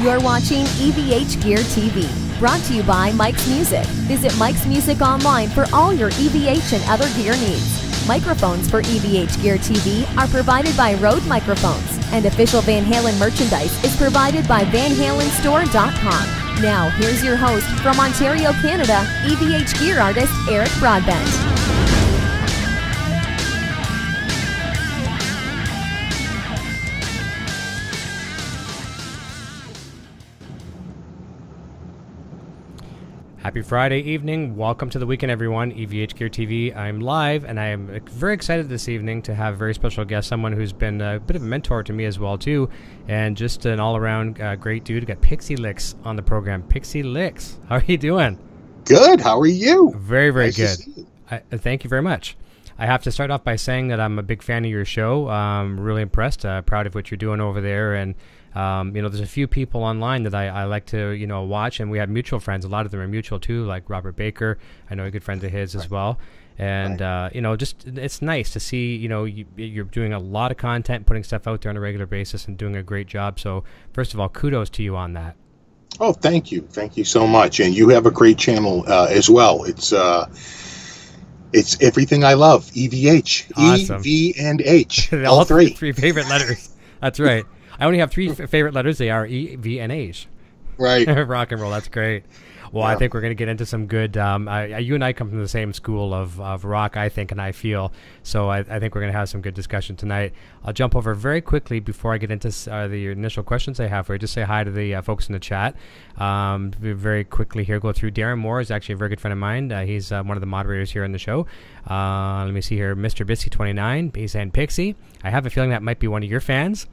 You're watching EVH Gear TV, brought to you by Mike's Music. Visit Mike's Music online for all your EVH and other gear needs. Microphones for EVH Gear TV are provided by Rode Microphones, and official Van Halen merchandise is provided by VanHalenStore.com. Now, here's your host from Ontario, Canada, EVH Gear artist Eric Broadbent. Happy Friday evening. Welcome to the weekend, everyone. EVH Gear TV. I'm live, and I am very excited this evening to have a very special guest, someone who's been a bit of a mentor to me as well, too, and just an all-around great dude. We got PixxyLixxx on the program. PixxyLixxx, how are you doing? Good. How are you? Very, very nice good. Thank you very much. I have to start off by saying that I'm a big fan of your show. Really impressed, proud of what you're doing over there, and there's a few people online that I like to, watch, and we have mutual friends. A lot of them are mutual too, like Robert Baker. I know a good friend of his as well. And, just it's nice to see, you're doing a lot of content, putting stuff out there on a regular basis and doing a great job. So first of all, kudos to you on that. Oh, thank you. Thank you so much. And you have a great channel as well. It's everything I love. EVH. Awesome. E, V, and H. all three favorite letters. That's right. I only have three favorite letters. They are E, V, and H. Right. Rock and roll. That's great. Well, yeah. I think we're going to get into some good... you and I come from the same school of rock, I think, and I feel. So I think we're going to have some good discussion tonight. I'll jump over very quickly before I get into the initial questions I have for you. Just say hi to the folks in the chat. Very quickly here, go through. Darren Moore is actually a very good friend of mine. He's one of the moderators here in the show. Let me see here. Mr. Bissy29. He's saying Pixie. I have a feeling that might be one of your fans.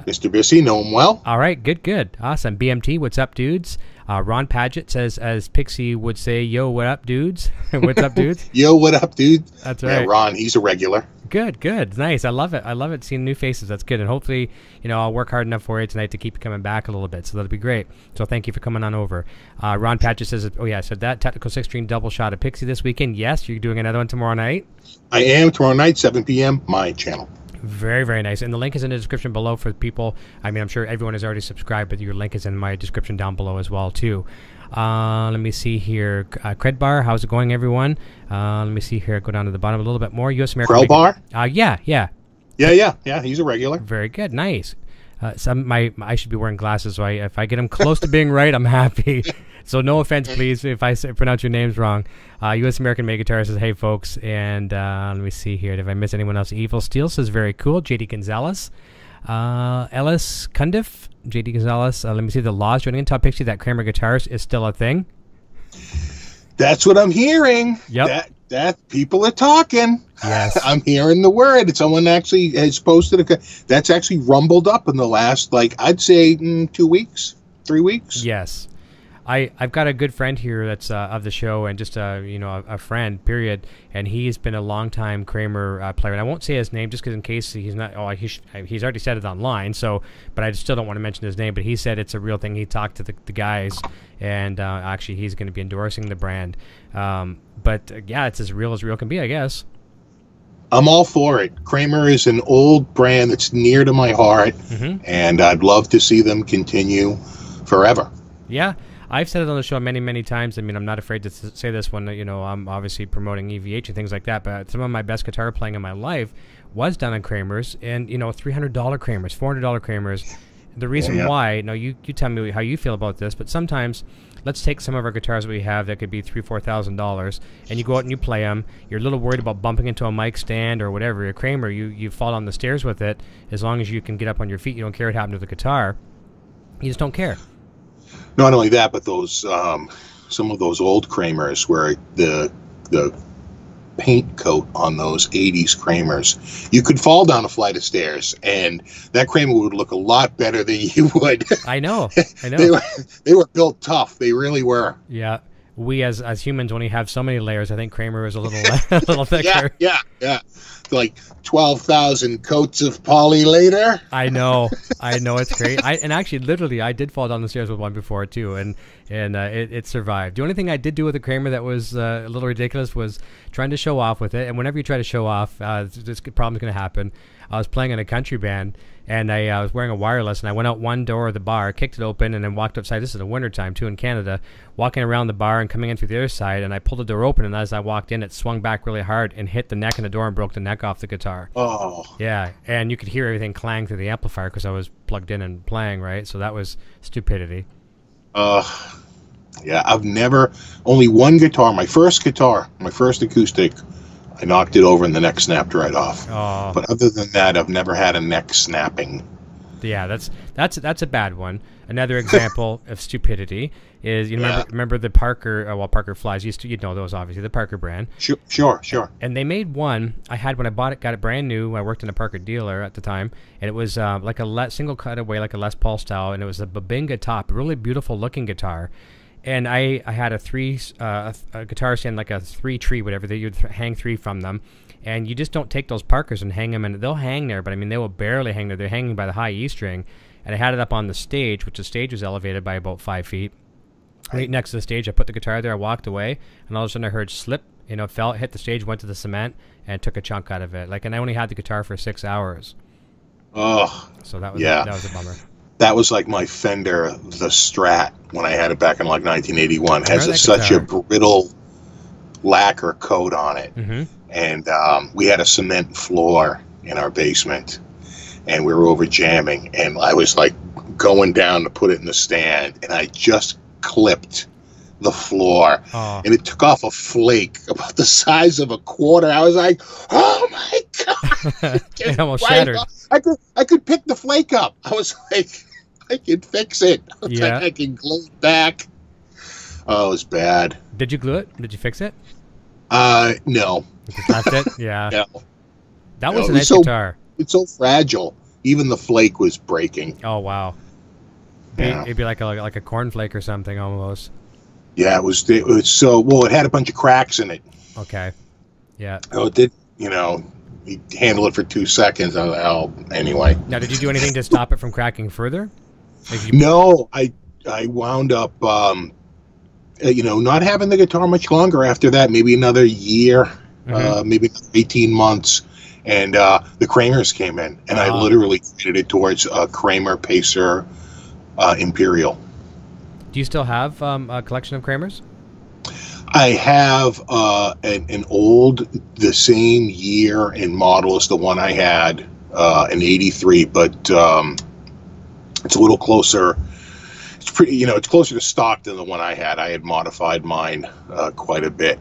Mr. Bissy, know him well. All right, good. Awesome. BMT, what's up, dudes? Ron Padgett says, as Pixie would say, yo, what up, dudes? What's up, dudes? Yo, what up, dude? That's right. Yeah, Ron, he's a regular. Good. Nice. I love it. Seeing new faces. That's good. And hopefully, I'll work hard enough for you tonight to keep you coming back a little bit. So that'll be great. So thank you for coming on over. Ron Padgett says, oh, yeah, I said that. Technical 6-string double shot of Pixie this weekend. Yes, you're doing another one tomorrow night? I am. Tomorrow night, 7 p.m., my channel. Very, very nice. And the link is in the description below for people. I mean, I'm sure everyone has already subscribed, but your link is in my description down below as well, too. Let me see here. Cred Bar, how's it going, everyone? Let me see here. Go down to the bottom a little bit more. U.S. American... Krell Bar? Yeah. He's a regular. Very good. Nice. I should be wearing glasses, so if I get them close to being right, I'm happy. So no offense, please, if I pronounce your names wrong. U.S. American Mega Guitar says, hey, folks. And let me see here. Did I miss anyone else? Evil Steel says, very cool. J.D. Gonzalez. Ellis Cundiff. J.D. Gonzalez. Let me see. The Laws joining in. Top Pixie, that Kramer guitars is still a thing. That's what I'm hearing. Yep. That people are talking. Yes. I'm hearing the word. Someone actually has posted that's actually rumbled up in the last, I'd say 2 weeks, 3 weeks. Yes. I've got a good friend here that's of the show, and just a friend, period, and he's been a long-time Kramer player. And I won't say his name just because in case he's not. Oh, he's already said it online. So, but I still don't want to mention his name. But he said it's a real thing. He talked to the guys, and actually he's going to be endorsing the brand. But yeah, it's as real can be, I guess. I'm all for it. Kramer is an old brand that's near to my heart, and I'd love to see them continue forever. Yeah. I've said it on the show many, many times. I mean, I'm not afraid to say this when, I'm obviously promoting EVH and things like that, but some of my best guitar playing in my life was done on Kramers, and, $300 Kramers, $400 Kramers. The reason why, you tell me how you feel about this, but sometimes, let's take some of our guitars that we have that could be $3,000, $4,000, and you go out and you play them. You're a little worried about bumping into a mic stand or whatever. A Kramer, you fall down the stairs with it. As long as you can get up on your feet, you don't care what happened to the guitar. You just don't care. Not only that, but those some of those old Kramers where the paint coat on those 80s Kramers, you could fall down a flight of stairs, and that Kramer would look a lot better than you would. I know. They were built tough. They really were. Yeah. We as humans only have so many layers. I think Kramer is a little thicker. Yeah. Like 12,000 coats of poly later. I know. It's great. And actually, literally, I did fall down the stairs with one before too, and And it survived. The only thing I did do with the Kramer that was a little ridiculous was trying to show off with it. And whenever you try to show off, this problem's going to happen. I was playing in a country band, and I was wearing a wireless, and I went out one door of the bar, kicked it open, and then walked outside. This is the wintertime, too, in Canada. Walking around the bar and coming in through the other side, and I pulled the door open, and as I walked in, it swung back really hard and hit the neck in the door and broke the neck off the guitar. Oh. Yeah, and you could hear everything clang through the amplifier because I was plugged in and playing, right? So that was stupidity. Yeah, I've never, only one guitar, my first acoustic, I knocked it over and the neck snapped right off. Oh. But other than that, I've never had a neck snapping. Yeah, that's a bad one. Another example of stupidity is, you remember the Parker, Parker flies, you'd know those, obviously, the Parker brand. Sure. And they made one, I had when I bought it, got it brand new, I worked in a Parker dealer at the time, and it was like a single cutaway, like a Les Paul style, and it was a Babinga top, really beautiful looking guitar. And I had a guitar stand, like a 3-tree, whatever, that you'd hang 3 from them. And you just don't take those Parkers and hang them, and they'll hang there, but I mean, they will barely hang there. They're hanging by the high E string. And I had it up on the stage, which the stage was elevated by about 5 feet. Right next to the stage, I put the guitar there, I walked away, and all of a sudden I heard slip, fell, hit the stage, went to the cement, and took a chunk out of it. And I only had the guitar for 6 hours. Oh. So that was a bummer. That was like my Fender, the Strat, when I had it back in like 1981. Has such a brittle lacquer coat on it. Mm-hmm. And we had a cement floor in our basement, and we were over jamming, and I was like going down to put it in the stand, and I just clipped the floor, and it took off a flake about the size of a quarter. I was like, oh my God. It almost shattered. I could pick the flake up. I was like, I can fix it. I can glue it back. Oh, it was bad. Did you glue it? Did you fix it? No. You just left it? Yeah. No. That was a nice guitar. It's so fragile. Even the flake was breaking. Oh, wow. It'd be like a cornflake or something almost. Yeah, it was so, it had a bunch of cracks in it. Okay. Yeah. Oh, it did, you handle it for 2 seconds. Anyway. Now, did you do anything to stop it from cracking further? No, I wound up, not having the guitar much longer after that, maybe another year, maybe 18 months. And the Kramers came in, and I literally traded it towards a Kramer Pacer Imperial. Do you still have a collection of Kramers? I have an old, the same year and model as the one I had, an 83, but it's a little closer. It's pretty, it's closer to stock than the one I had. I had modified mine quite a bit.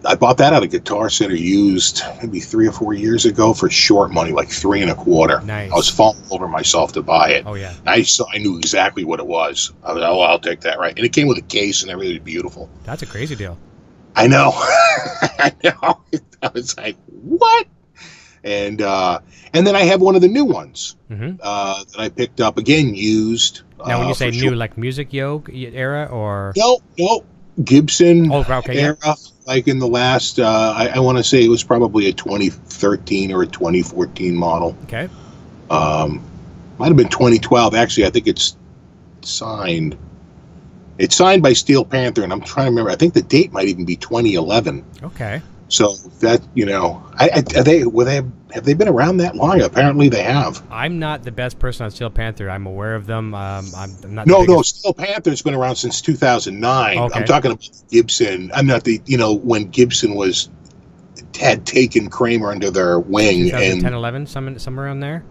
I bought that at a Guitar Center used maybe 3 or 4 years ago for short money, like $3 1/4. Nice. I was falling over myself to buy it. Oh yeah. I knew exactly what it was. I was like, I'll take that, right? And it came with a case and everything was beautiful. That's a crazy deal. I know. I know. I was like, what? And then I have one of the new ones that I picked up, again, used. Now, when you say new, like Music Yoke era, or? No. Gibson era, like in the last, I want to say it was probably a 2013 or a 2014 model. Okay. Might have been 2012. Actually, I think it's signed. It's signed by Steel Panther, and I'm trying to remember. I think the date might even be 2011. Okay. So that, have they been around that long? Apparently they have. I'm not the best person on Steel Panther. I'm aware of them. I'm not. No, Steel Panther's been around since 2009. Okay. I'm talking about Gibson. I'm not when Gibson had taken Kramer under their wing. 2010, 11, somewhere around there.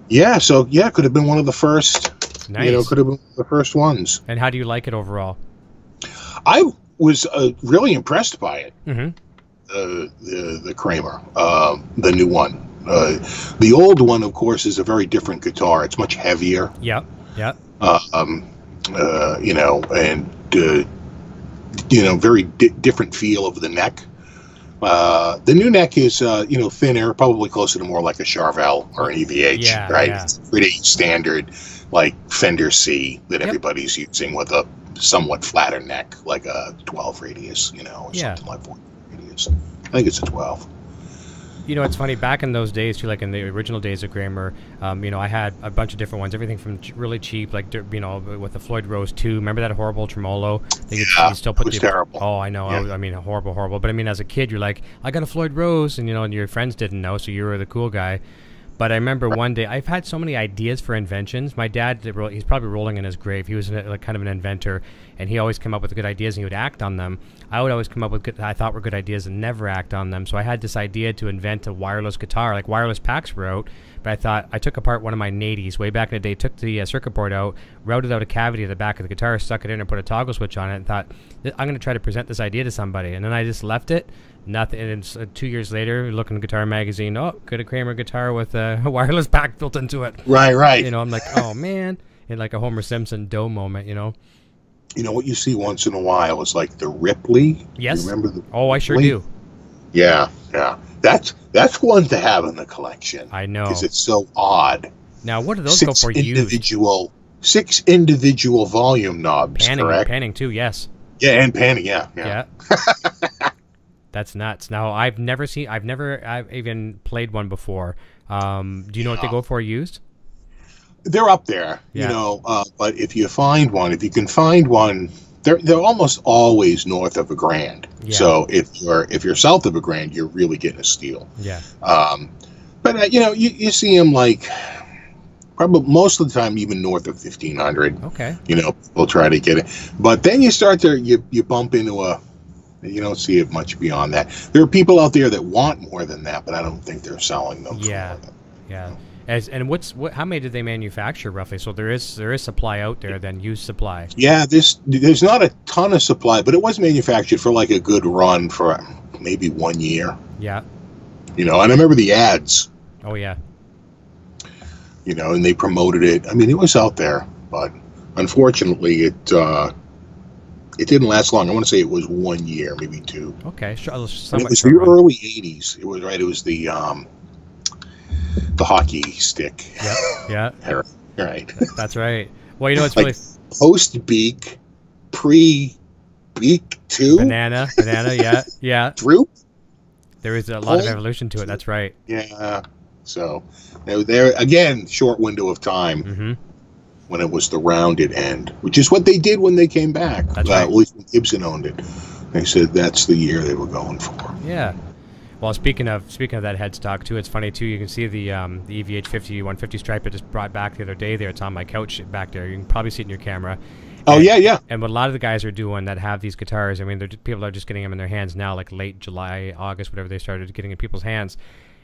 Yeah, so could have been one of the first. Nice. Could have been the first ones. And how do you like it overall? I was really impressed by it. Mm-hmm. The Kramer, the new one. The old one, of course, is a very different guitar. It's much heavier. Yep. Very different feel of the neck. The new neck is, thinner, probably closer to more like a Charvel or an EVH, right? Yeah. It's pretty standard, like Fender C that everybody's using with a somewhat flatter neck, like a 12 radius, or something like 14 radius. I think it's a 12. You know, it's funny, back in those days, too, like in the original days of Kramer, you know, I had a bunch of different ones, everything from really cheap, like, you know, with the Floyd Rose 2. Remember that horrible tremolo? You still put it was terrible. Oh, I know. Yeah. I mean, horrible. But I mean, as a kid, you're like, I got a Floyd Rose, and, you know, and your friends didn't know, so you were the cool guy. But I remember one day, I've had so many ideas for inventions. My dad, he's probably rolling in his grave. He was like kind of an inventor, and he always came up with good ideas, and he would act on them. I would always come up with good, I thought were good ideas and never act on them. So I had this idea to invent a wireless guitar, like wireless packs were out. But I thought, I took apart one of my 80s way back in the day, took the circuit board out, routed out a cavity at the back of the guitar, stuck it in and put a toggle switch on it, and thought, I'm going to try to present this idea to somebody. And then I just left it. Nothing. And 2 years later, looking at Guitar Magazine, get a Kramer guitar with a wireless pack built into it. Right. You know, I'm like, oh man, in like a Homer Simpson dough moment, you know. You know what you see once in a while is like the Ripley. Yes. You remember the? Oh, I sure do. Yeah. That's one to have in the collection. I know, because it's so odd. Now, what do those go for? Six individual volume knobs. Correct? Panning too. Yes. Yeah, and panning. Yeah. That's nuts. Now, I've even played one before. Do you know what they go for used? They're up there, you know. But if you can find one, they're almost always north of $1,000. Yeah. So if you're south of $1,000, you're really getting a steal. Yeah. But you know, you see them like probably most of the time even north of 1,500. Okay. You know, people try to get it, but then you bump into you don't see it much beyond that. There are people out there that want more than that, but I don't think they're selling them. Yeah. How many did they manufacture roughly? So there is supply out there, then used supply. Yeah, there's not a ton of supply, but it was manufactured for like a good run for maybe 1 year. Yeah. You know, and I remember the ads. Oh yeah. You know, and they promoted it. I mean, it was out there, but unfortunately, it didn't last long. I want to say it was 1 year, maybe 2. Okay, sure. It was the early '80s. It was right. It was the hockey stick. Yeah. Right. That's right. Well, you know what's really post beak, pre beak 2. Banana. Yeah. Droop. There is a lot of evolution to it. That's right. Yeah. So there again, short window of time. Mm-hmm. When it was the rounded end, which is what they did when they came back. That's right. At least when Gibson owned it. They said that's the year they were going for. Yeah. Well, speaking of that headstock too, it's funny too. You can see the EVH 150 stripe I just brought back the other day. There, it's on my couch back there. You can probably see it in your camera. Yeah. And what a lot of the guys are doing that have these guitars, I mean, people are just getting them in their hands now, like late July, August, whatever they started getting in people's hands.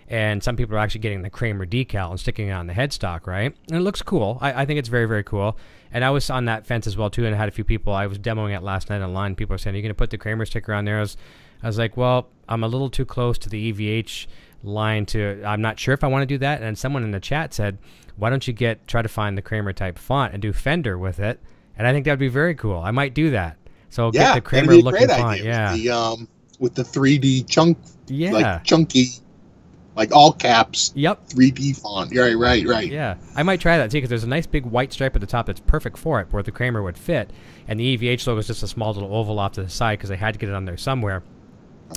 And some people are actually getting the Kramer decal and sticking it on the headstock, right? And it looks cool. I think it's very, very cool. And I was on that fence as well, too, and I had a few people. I was demoing it last night online. People are saying, are you going to put the Kramer sticker on there? I was like, well, I'm a little too close to the EVH line I'm not sure if I want to do that. And someone in the chat said, why don't you try to find the Kramer type font and do Fender with it? And I think that would be very cool. I might do that. So get the Kramer looking font. Yeah. With the 3D chunk, like chunky. Like all caps. Yep. 3D font. Right. Yeah. I might try that too, because there's a nice big white stripe at the top that's perfect for it, where the Kramer would fit. And the EVH logo is just a small little oval off to the side because they had to get it on there somewhere.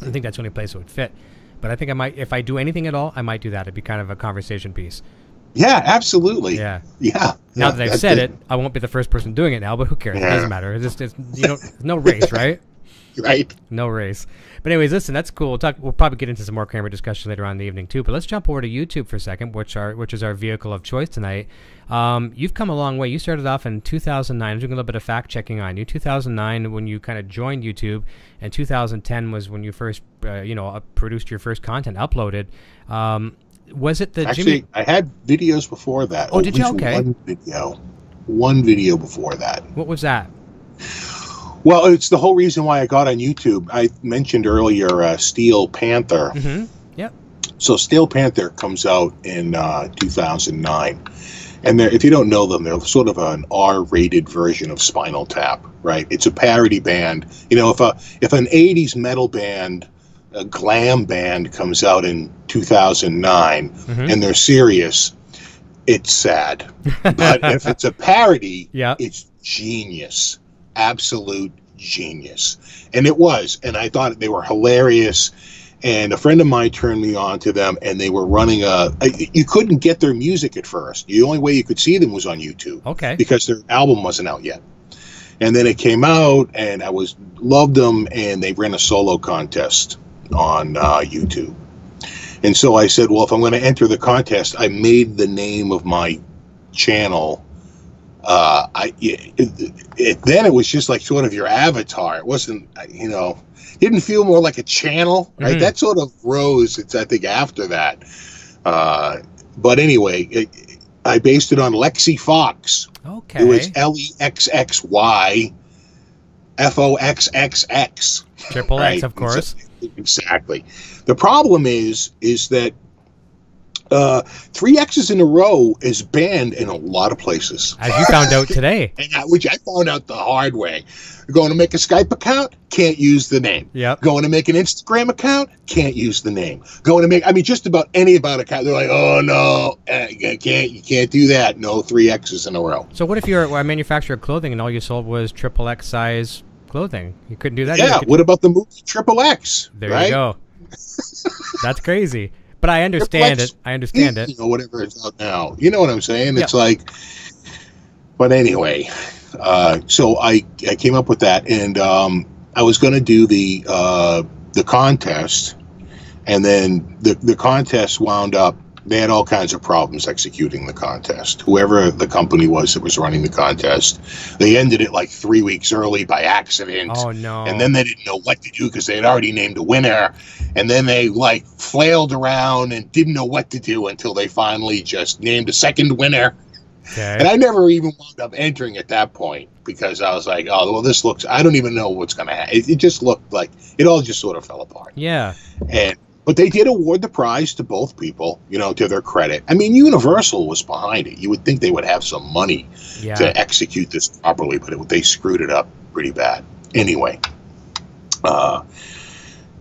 I think that's the only place it would fit. But I think I might, if I do anything at all, I might do that. It'd be kind of a conversation piece. Yeah, absolutely. Yeah. Now that I've said it, I won't be the first person doing it now, but who cares? It doesn't matter. It's no race, right? Right. No race. But anyways, listen, that's cool. We'll probably get into some more Kramer discussion later on in the evening too. But let's jump over to YouTube for a second, which is our vehicle of choice tonight. You've come a long way. You started off in 2009. I'm doing a little bit of fact checking on you. 2009 when you kind of joined YouTube, and 2010 was when you first produced your first content uploaded. Was it the Actually, I had videos before that. Oh, did you? Okay. One video before that. What was that? Well, it's the whole reason why I got on YouTube. I mentioned earlier Steel Panther. Mm-hmm. Yep. So Steel Panther comes out in 2009. And if you don't know them, they're sort of an R-rated version of Spinal Tap, right? It's a parody band. You know, if an 80s metal band, a glam band comes out in 2009 and they're serious, it's sad. But if it's a parody, it's genius. Absolute genius. And it was. And I thought they were hilarious. And a friend of mine turned me on to them, and they were running you couldn't get their music at first. The only way you could see them was on YouTube. Okay. Because their album wasn't out yet. And then it came out, and I loved them, and they ran a solo contest on YouTube. And so I said, well, if I'm going to enter the contest, I made the name of my channel. Then it was just like sort of your avatar. It wasn't, didn't feel more like a channel, right? That sort of rose, I think, after that. But anyway, I based it on Lexi Fox. Okay. It was LEXXY FOXXX. Triple right? X, of course. Exactly. The problem is that 3 X's in a row is banned in a lot of places. As you found out today. Which I found out the hard way. Going to make a Skype account, can't use the name. Yep. Going to make an Instagram account, can't use the name. Going to make, just about any account, they're like, oh no, you can't do that. No 3 X's in a row. So what if you're a manufacturer of clothing and all you sold was XXX size clothing? You couldn't do that? Yeah, what about the movie XXX? There right? you go. That's crazy. But I understand it. I understand it. Whatever is out now. You know what I'm saying? Yeah. It's like, but anyway, so I came up with that, and I was going to do the contest, and then the contest wound up. They had all kinds of problems executing the contest. Whoever the company was that was running the contest, they ended it like 3 weeks early by accident. Oh no! And then they didn't know what to do because they had already named a winner. And then they like flailed around and didn't know what to do until they finally just named a second winner. Okay. And I never even wound up entering at that point because I was like, oh, well, this looks, I don't even know what's going to happen. It just looked like it all just sort of fell apart. Yeah. But they did award the prize to both people, to their credit. Universal was behind it. You would think they would have some money to execute this properly, but they screwed it up pretty bad. Anyway.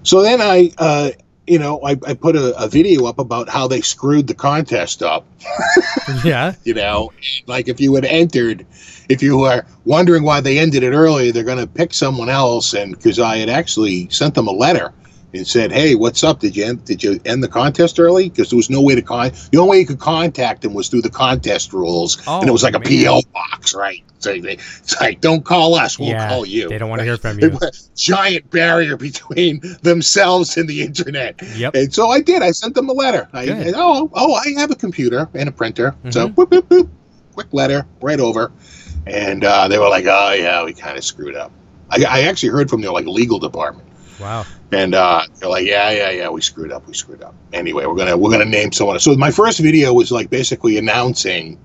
So then I put a video up about how they screwed the contest up. Yeah. Like if you had entered, if you were wondering why they ended it early, they're going to pick someone else. And because I had actually sent them a letter and said, hey, what's up? Did you end the contest early? Because there was no way to the only way you could contact them was through the contest rules. Oh, and it was like a PO box, right? So it's like, don't call us, we'll call you. They don't want to hear from you. Giant barrier between themselves and the internet. Yep. And so I did. I sent them a letter. I have a computer and a printer. Mm-hmm. So boop, boop, boop, quick letter right over. And they were like, oh yeah, we kind of screwed up. I actually heard from their legal department. Wow. And they're like, yeah, we screwed up. Anyway, we're gonna name someone. So my first video was like basically announcing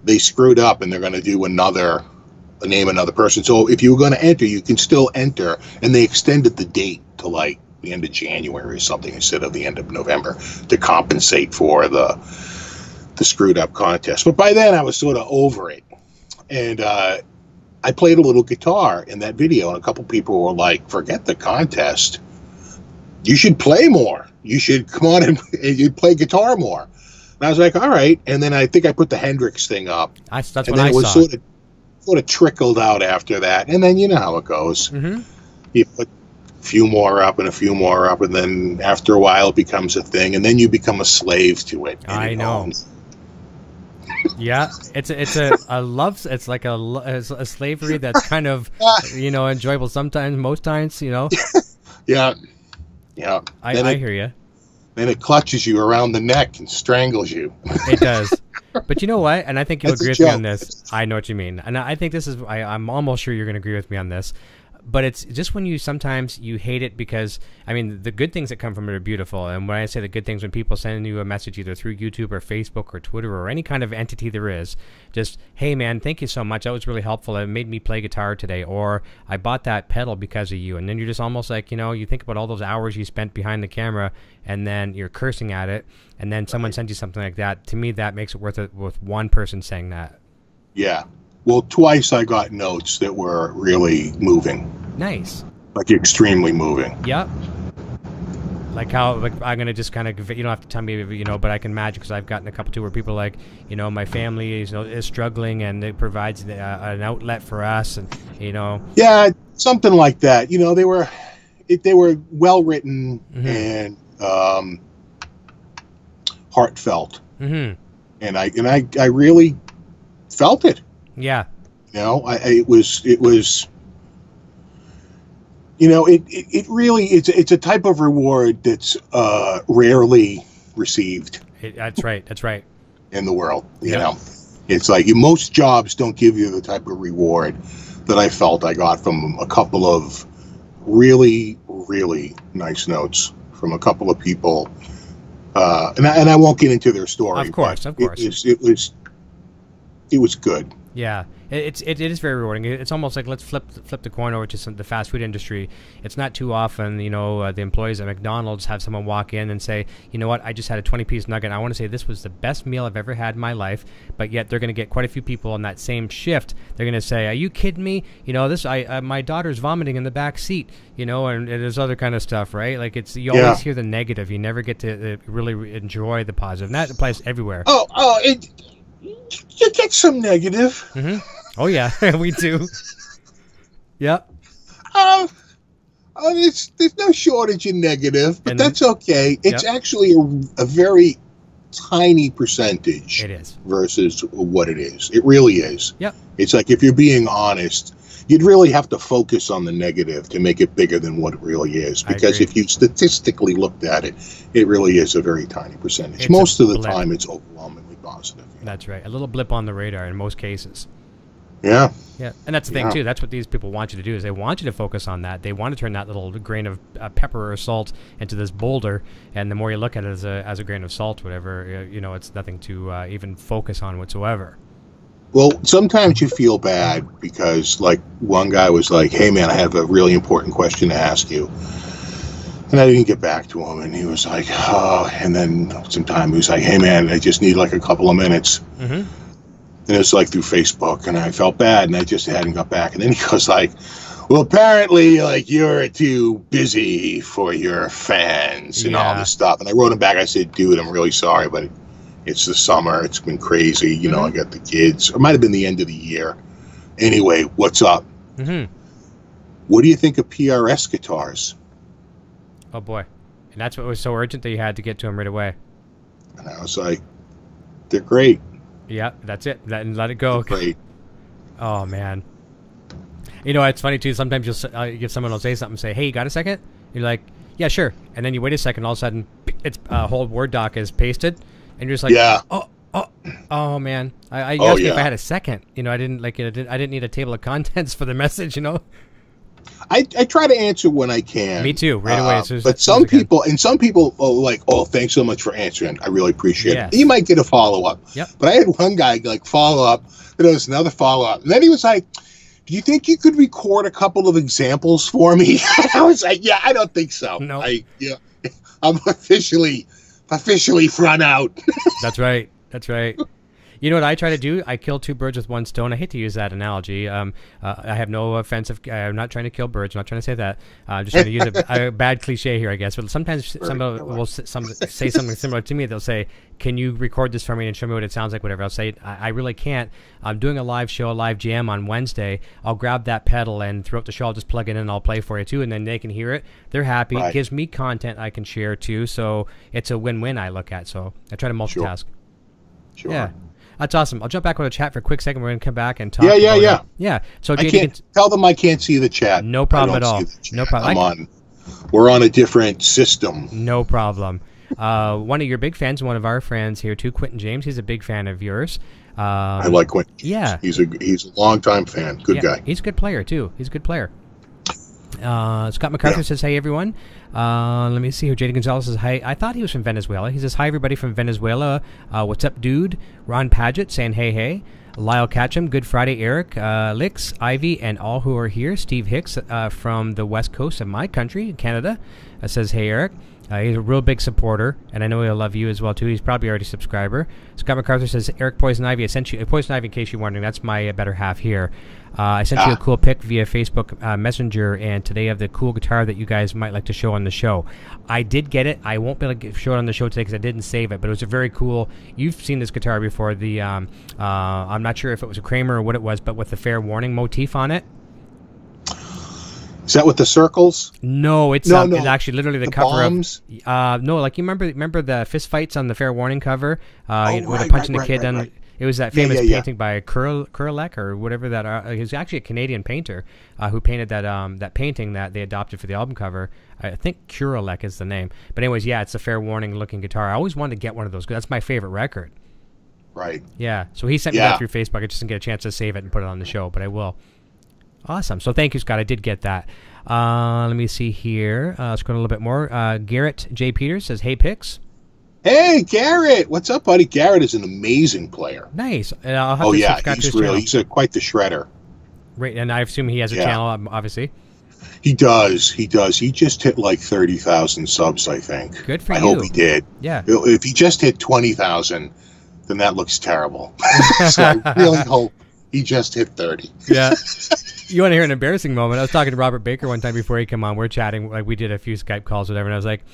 they screwed up and they're gonna do name another person. So if you were gonna enter, you can still enter. And they extended the date to like the end of January or something instead of the end of November to compensate for the screwed up contest. But by then I was sort of over it, and I played a little guitar in that video, and a couple people were like, forget the contest. You should play more. You should come on and you play guitar more. And I was like, all right. And then I think I put the Hendrix thing up. That's and what then I it was saw. sort of trickled out after that. And then you know how it goes. Mm-hmm. You put a few more up and a few more up, and then after a while it becomes a thing, and then you become a slave to it. I know. Yeah, it's like a slavery that's kind of enjoyable sometimes, most times, Yeah. I hear you. Then it clutches you around the neck and strangles you. It does. But you know what? And I think you'll That's a agree with me joke. on this. I know what you mean. And I think this is, I'm almost sure you're going to agree with me on this. But it's just when sometimes you hate it because, the good things that come from it are beautiful. And when I say the good things, when people send you a message either through YouTube or Facebook or Twitter or any kind of entity there is, just, hey man, thank you so much. That was really helpful. It made me play guitar today. Or I bought that pedal because of you. And then you're just almost like, you think about all those hours you spent behind the camera and then you're cursing at it. And then someone sends you something like that. To me, that makes it worth it with one person saying that. Yeah. Well, twice I got notes that were really moving. Nice. Like extremely moving. Yep. Like how, I'm going to just kind of, you don't have to tell me, but I can imagine because I've gotten a couple too where people are like, my family is struggling and it provides an outlet for us and, Yeah, something like that. They were, they were well written and heartfelt, and I really felt it. Yeah. You know, it was. You know, it really it's a type of reward that's rarely received. That's right. That's right. In the world, you know, it's like most jobs don't give you the type of reward that I felt I got from a couple of really, really nice notes from a couple of people, and I won't get into their story. Of course. It was good. Yeah, it is very rewarding. It's almost like let's flip the coin over to the fast food industry. It's not too often, you know, the employees at McDonald's have someone walk in and say, you know what, I just had a 20-piece nugget. I want to say this was the best meal I've ever had in my life. But yet they're going to get quite a few people on that same shift. They're going to say, are you kidding me? You know, this my daughter's vomiting in the back seat. You know, and there's other kind of stuff, right? Like you always hear the negative. You never get to really enjoy the positive. And that applies everywhere. You get some negative. Oh yeah, we do. Yep. There's no shortage in negative, but that's okay. It's actually a very tiny percentage. It is versus what it is. It really is. Yep. It's like if you're being honest, you'd really have to focus on the negative to make it bigger than what it really is. Because if you statistically looked at it, it really is a very tiny percentage. Most of the time, it's overwhelmingly positive. That's right. A little blip on the radar in most cases. Yeah. Yeah. And that's the thing, too. That's what these people want you to do is they want you to focus on that. They want to turn that little grain of pepper or salt into this boulder. And the more you look at it as a grain of salt, whatever, you know, it's nothing to even focus on whatsoever. Well, sometimes you feel bad because, like, one guy was like, hey, man, I have a really important question to ask you. And I didn't get back to him, and he was like, oh, and then sometime he was like, hey, man, I just need like a couple of minutes. And it's like through Facebook, and I felt bad, and I just hadn't got back. And then he goes like, well, apparently, like, you're too busy for your fans and all this stuff. And I wrote him back. I said, dude, I'm really sorry, but it's the summer. It's been crazy. You know, I got the kids. It might have been the end of the year. Anyway, what's up? What do you think of PRS guitars? Oh, boy. And that's what was so urgent that you had to get to him right away. And I was like, they're great. Yeah, that's it. Let it go. They're great. Oh, man. You know, it's funny, too. Sometimes you'll someone will say something, say, hey, you got a second? You're like, yeah, sure. And then you wait a second, all of a sudden, it's a whole Word doc is pasted. And you're just like, oh, man. You asked me if I had a second. You know, I didn't need a table of contents for the message, you know? I try to answer when I can. Me too, right away. But some people are like, oh, thanks so much for answering. I really appreciate it. You might get a follow-up. Yep. But I had one guy like follow-up, then there was another follow-up. And then he was like, do you think you could record a couple of examples for me? I was like, yeah, I don't think so. No. I'm officially front out. That's right. That's right. You know what I try to do? I kill two birds with one stone. I hate to use that analogy. I have no offensive. I'm not trying to kill birds. I'm not trying to say that. I'm just trying to use a bad cliche here, I guess. But sometimes somebody will say something similar to me. They'll say, can you record this for me and show me what it sounds like, whatever. I'll say, I really can't. I'm doing a live show, a live jam on Wednesday. I'll grab that pedal, and throughout the show, I'll just plug it in and I'll play for you, too. And then they can hear it. They're happy. It gives me content I can share, too. So it's a win-win I look at. So I try to multitask. Sure. Yeah. That's awesome. I'll jump back with a chat for a quick second. We're going to come back and talk. Yeah. So I can't tell them I can't see the chat. No problem at all. No problem. We're on a different system. No problem. One of your big fans, one of our friends here too, Quentin James. He's a big fan of yours. I like Quentin. Yeah. He's a longtime fan. Good guy. He's a good player too. He's a good player. Scott MacArthur says, hey, everyone. Let me see here. J.D. Gonzalez says, hi. I thought he was from Venezuela. He says, hi, everybody from Venezuela. What's up, dude? Ron Paget saying, hey, hey. Lyle Catcham, Good Friday, Eric, Lix, Ivy, and all who are here. Steve Hicks from the west coast of my country, Canada, says, hey, Eric. He's a real big supporter, and I know he'll love you as well, too. He's probably already a subscriber. Scott MacArthur says, Eric Poison Ivy, I sent you... Poison Ivy, in case you're wondering, that's my better half here. I sent you a cool pic via Facebook Messenger, and today I have the cool guitar that you guys might like to show on the show. I did get it. I won't be able to show it on the show today because I didn't save it, but it was a very cool... You've seen this guitar before. I'm not sure if it was a Kramer or what it was, but with the fair warning motif on it. Is that with the circles? No, it's No. it's actually literally the cover bombs? of. No, like you remember the fist fights on the Fair Warning cover, where they're right, punching right, the kid. right, And right. it was that famous yeah. painting by Kurlek or whatever that. He was actually a Canadian painter who painted that painting that they adopted for the album cover. I think Kurlek is the name. But anyways, yeah, it's a Fair Warning looking guitar. I always wanted to get one of those. That's my favorite record. Right. Yeah. So he sent me that through Facebook. I just didn't get a chance to save it and put it on the show, but I will. Awesome. So thank you, Scott. I did get that. Let me see here. Scroll a little bit more. Garrett J. Peters says, "Hey, Pix." Hey, Garrett. What's up, buddy? Garrett is an amazing player. Nice. I'll have to subscribe to his channel. He's quite the shredder. Right, and I assume he has a channel, obviously. He does. He just hit like 30,000 subs, I think. Good for you. I hope he did. Yeah. If he just hit 20,000, then that looks terrible. So I really hope he just hit 30. Yeah. You want to hear an embarrassing moment? I was talking to Robert Baker one time before he came on. We're chatting, like we did a few Skype calls, whatever, and I was like,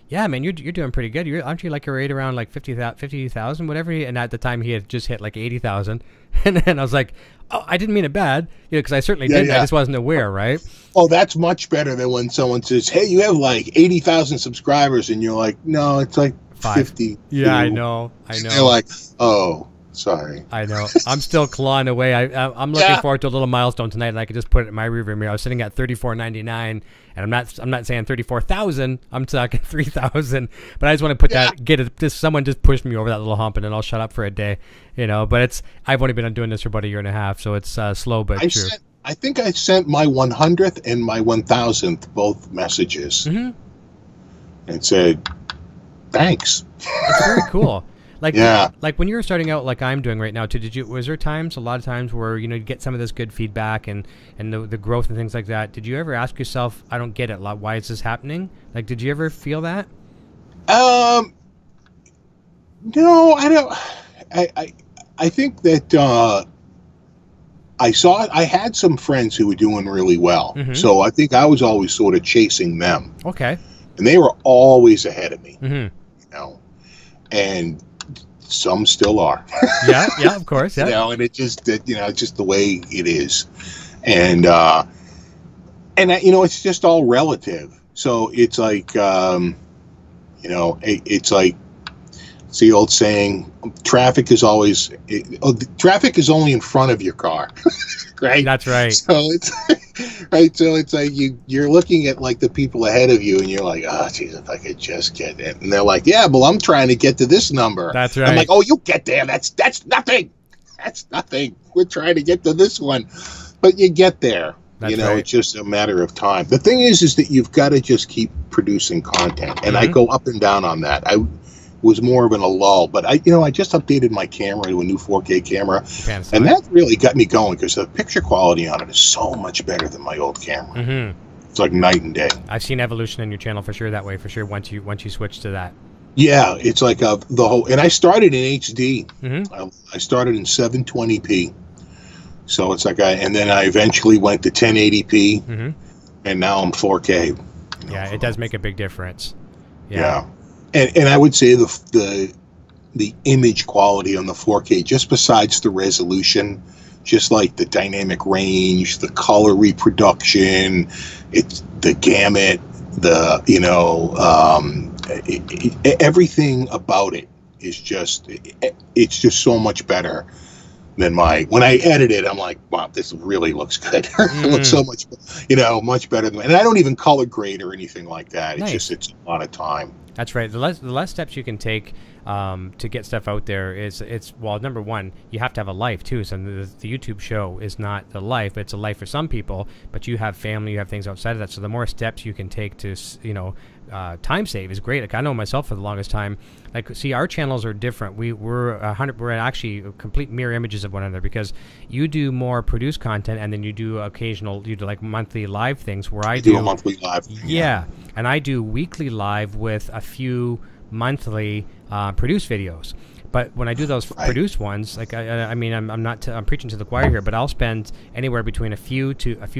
"Yeah, man, you're doing pretty good. Aren't you like right around like 50,000, whatever?" And at the time, he had just hit like 80,000, and then I was like, "Oh, I didn't mean it bad, because I certainly didn't. I just wasn't aware, right?" Oh, that's much better than when someone says, "Hey, you have like 80,000 subscribers," and you're like, "No, it's like 50." Yeah, I know. You're like, "Oh." Sorry. I know. I'm still clawing away. I'm looking forward to a little milestone tonight, and I could just put it in my rearview mirror. I was sitting at 34.99, and I'm not saying 34,000. I'm talking 3,000. But I just want to put someone just pushed me over that little hump, and then I'll shut up for a day, But I've only been doing this for about a year and a half, so it's slow but true. I think I sent my 100th and my 1,000th both messages, and said, "Thanks." That's very cool. Like when you were starting out, like I'm doing right now too, was there a lot of times where you get some of this good feedback and the growth and things like that? Did you ever ask yourself, "I don't get it, why is this happening?" Like, did you ever feel that? No, I don't. I think that I had some friends who were doing really well, so I think I was always sort of chasing them. Okay. And they were always ahead of me, and some still are. yeah, of course. Yeah. And it's just the way it is, and it's just all relative. So it's like, it's like it's the old saying: traffic is always traffic is only in front of your car, right? That's right. So it's right. So it's like you're looking at like the people ahead of you, and you're like, "Oh, geez, if I could just get it." And they're like, "Yeah, well, I'm trying to get to this number." That's right. I'm like, "Oh, you'll get there. That's nothing. That's nothing. We're trying to get to this one," but you get there. That's right. It's just a matter of time. The thing is that you've got to just keep producing content, and I go up and down on that. I was more of a lull, but I just updated my camera to a new 4K camera, and that really got me going because the picture quality on it is so much better than my old camera. It's like night and day. I've seen evolution in your channel for sure. That way, for sure. Once you switch to that. Yeah, it's like the whole. And I started in HD. I started in 720p, so it's like and then I eventually went to 1080p, and now I'm 4K. Yeah, it does make a big difference. Yeah. And I would say the image quality on the 4K, just besides the resolution, just like the dynamic range, the color reproduction, it's the gamut, everything about it is just so much better than when I edit it. I'm like, wow, this really looks good. It looks so much, much better than. And I don't even color grade or anything like that. It's it's a lot of time. That's right. The less steps you can take to get stuff out there is number one, you have to have a life too. So the YouTube show is not the life; it's a life for some people. But you have family, you have things outside of that. So the more steps you can take to time save is great. Like I know myself for the longest time. Like, see, our channels are different. We're actually complete mirror images of one another because you do more produced content and then you do like monthly live things where I do a monthly live. Yeah, and I do weekly live with a few monthly produced videos. But when I do those produced ones, like I'm preaching to the choir here, but I'll spend anywhere between a few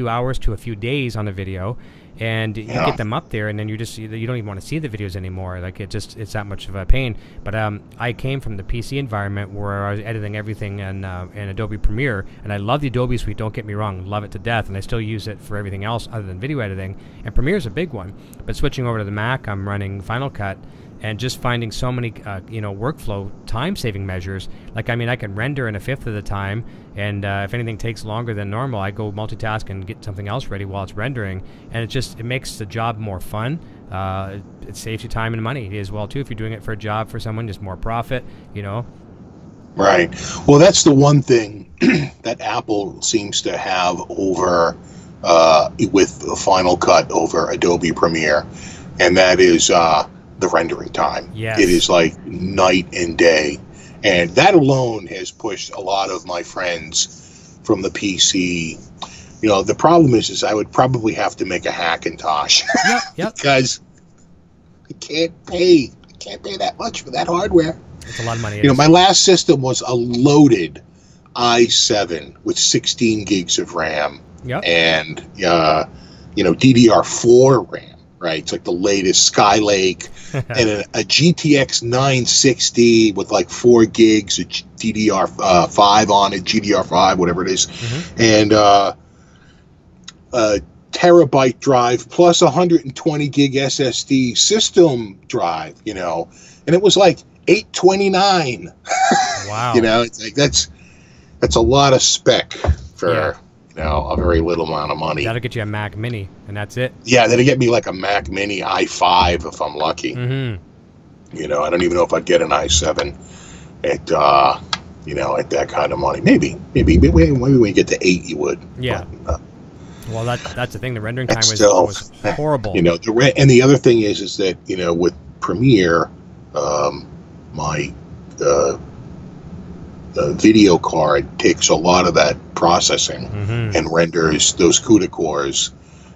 hours to a few days on a video. and you get them up there, and then you don't even want to see the videos anymore. Like it's that much of a pain. But I came from the PC environment where I was editing everything in Adobe Premiere, and I love the Adobe suite. Don't get me wrong, love it to death, and I still use it for everything else other than video editing. And Premiere is a big one. But switching over to the Mac, I'm running Final Cut. And just finding so many, workflow time-saving measures. Like, I mean, I can render in a fifth of the time, and if anything takes longer than normal, I go multitask and get something else ready while it's rendering. And it makes the job more fun. It saves you time and money as well, too. If you're doing it for a job for someone, just more profit, Right. Well, that's the one thing that Apple seems to have over with Final Cut over Adobe Premiere, and that is the rendering time. Yes. It is like night and day, and that alone has pushed a lot of my friends from the PC. The problem is I would probably have to make a Hackintosh. Yep. Because I can't pay that much for that hardware. It's a lot of money. My last system was a loaded i7 with 16 gigs of RAM. Yep. And DDR4 RAM. Right, it's like the latest Skylake, and a GTX 960 with like 4 gigs of DDR5 on it, GDR5, whatever it is, and a terabyte drive plus 120 gig SSD system drive, and it was like $829. Wow. It's like that's a lot of spec for. A very little amount of money. That'll get you a Mac Mini, and that's it. Yeah, that'll get me like a Mac Mini i5 if I'm lucky. I don't even know if I'd get an i7 at that kind of money. Maybe when you get to 8, you would. Yeah. But, well, that's the thing. The rendering time was horrible. And the other thing is that with Premiere, my the video card takes a lot of that processing and renders those CUDA cores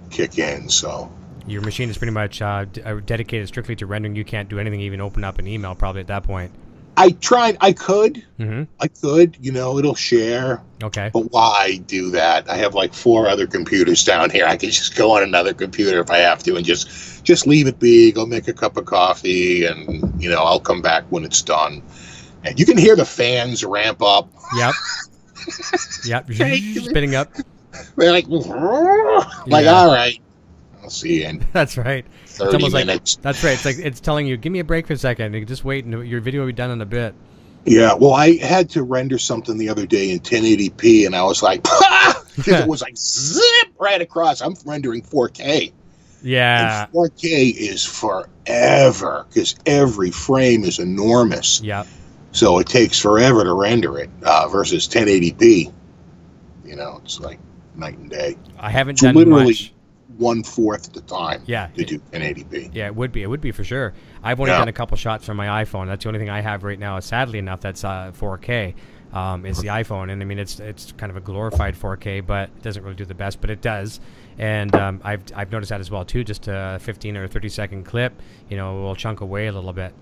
kick in. So your machine is pretty much dedicated strictly to rendering. You can't do anything, even open up an email probably at that point. I tried. I could. It'll share. Okay. But why do that? I have like 4 other computers down here. I could just go on another computer if I have to and just leave it be. Go make a cup of coffee, and I'll come back when it's done. And you can hear the fans ramp up. Yep. Spinning up. They're like, all right, I'll see you in. That's right. 30 minutes. That's right. It's like it's telling you, give me a break for a second. You just wait, and your video will be done in a bit. Yeah. Well, I had to render something the other day in 1080p, and I was like, because it was like zip right across. I'm rendering 4K. Yeah. And 4K is forever because every frame is enormous. Yeah. So it takes forever to render it versus 1080p. It's like night and day. I haven't so done literally much. 1/4 the time. Yeah. To do 1080p. Yeah, it would be for sure. I've only done a couple shots from my iPhone. That's the only thing I have right now. Sadly enough, that's 4K. Is the iPhone, and I mean it's kind of a glorified 4K, but it doesn't really do the best, but it does. And I've noticed that as well too. Just a 15 or 30-second clip, will chunk away a little bit.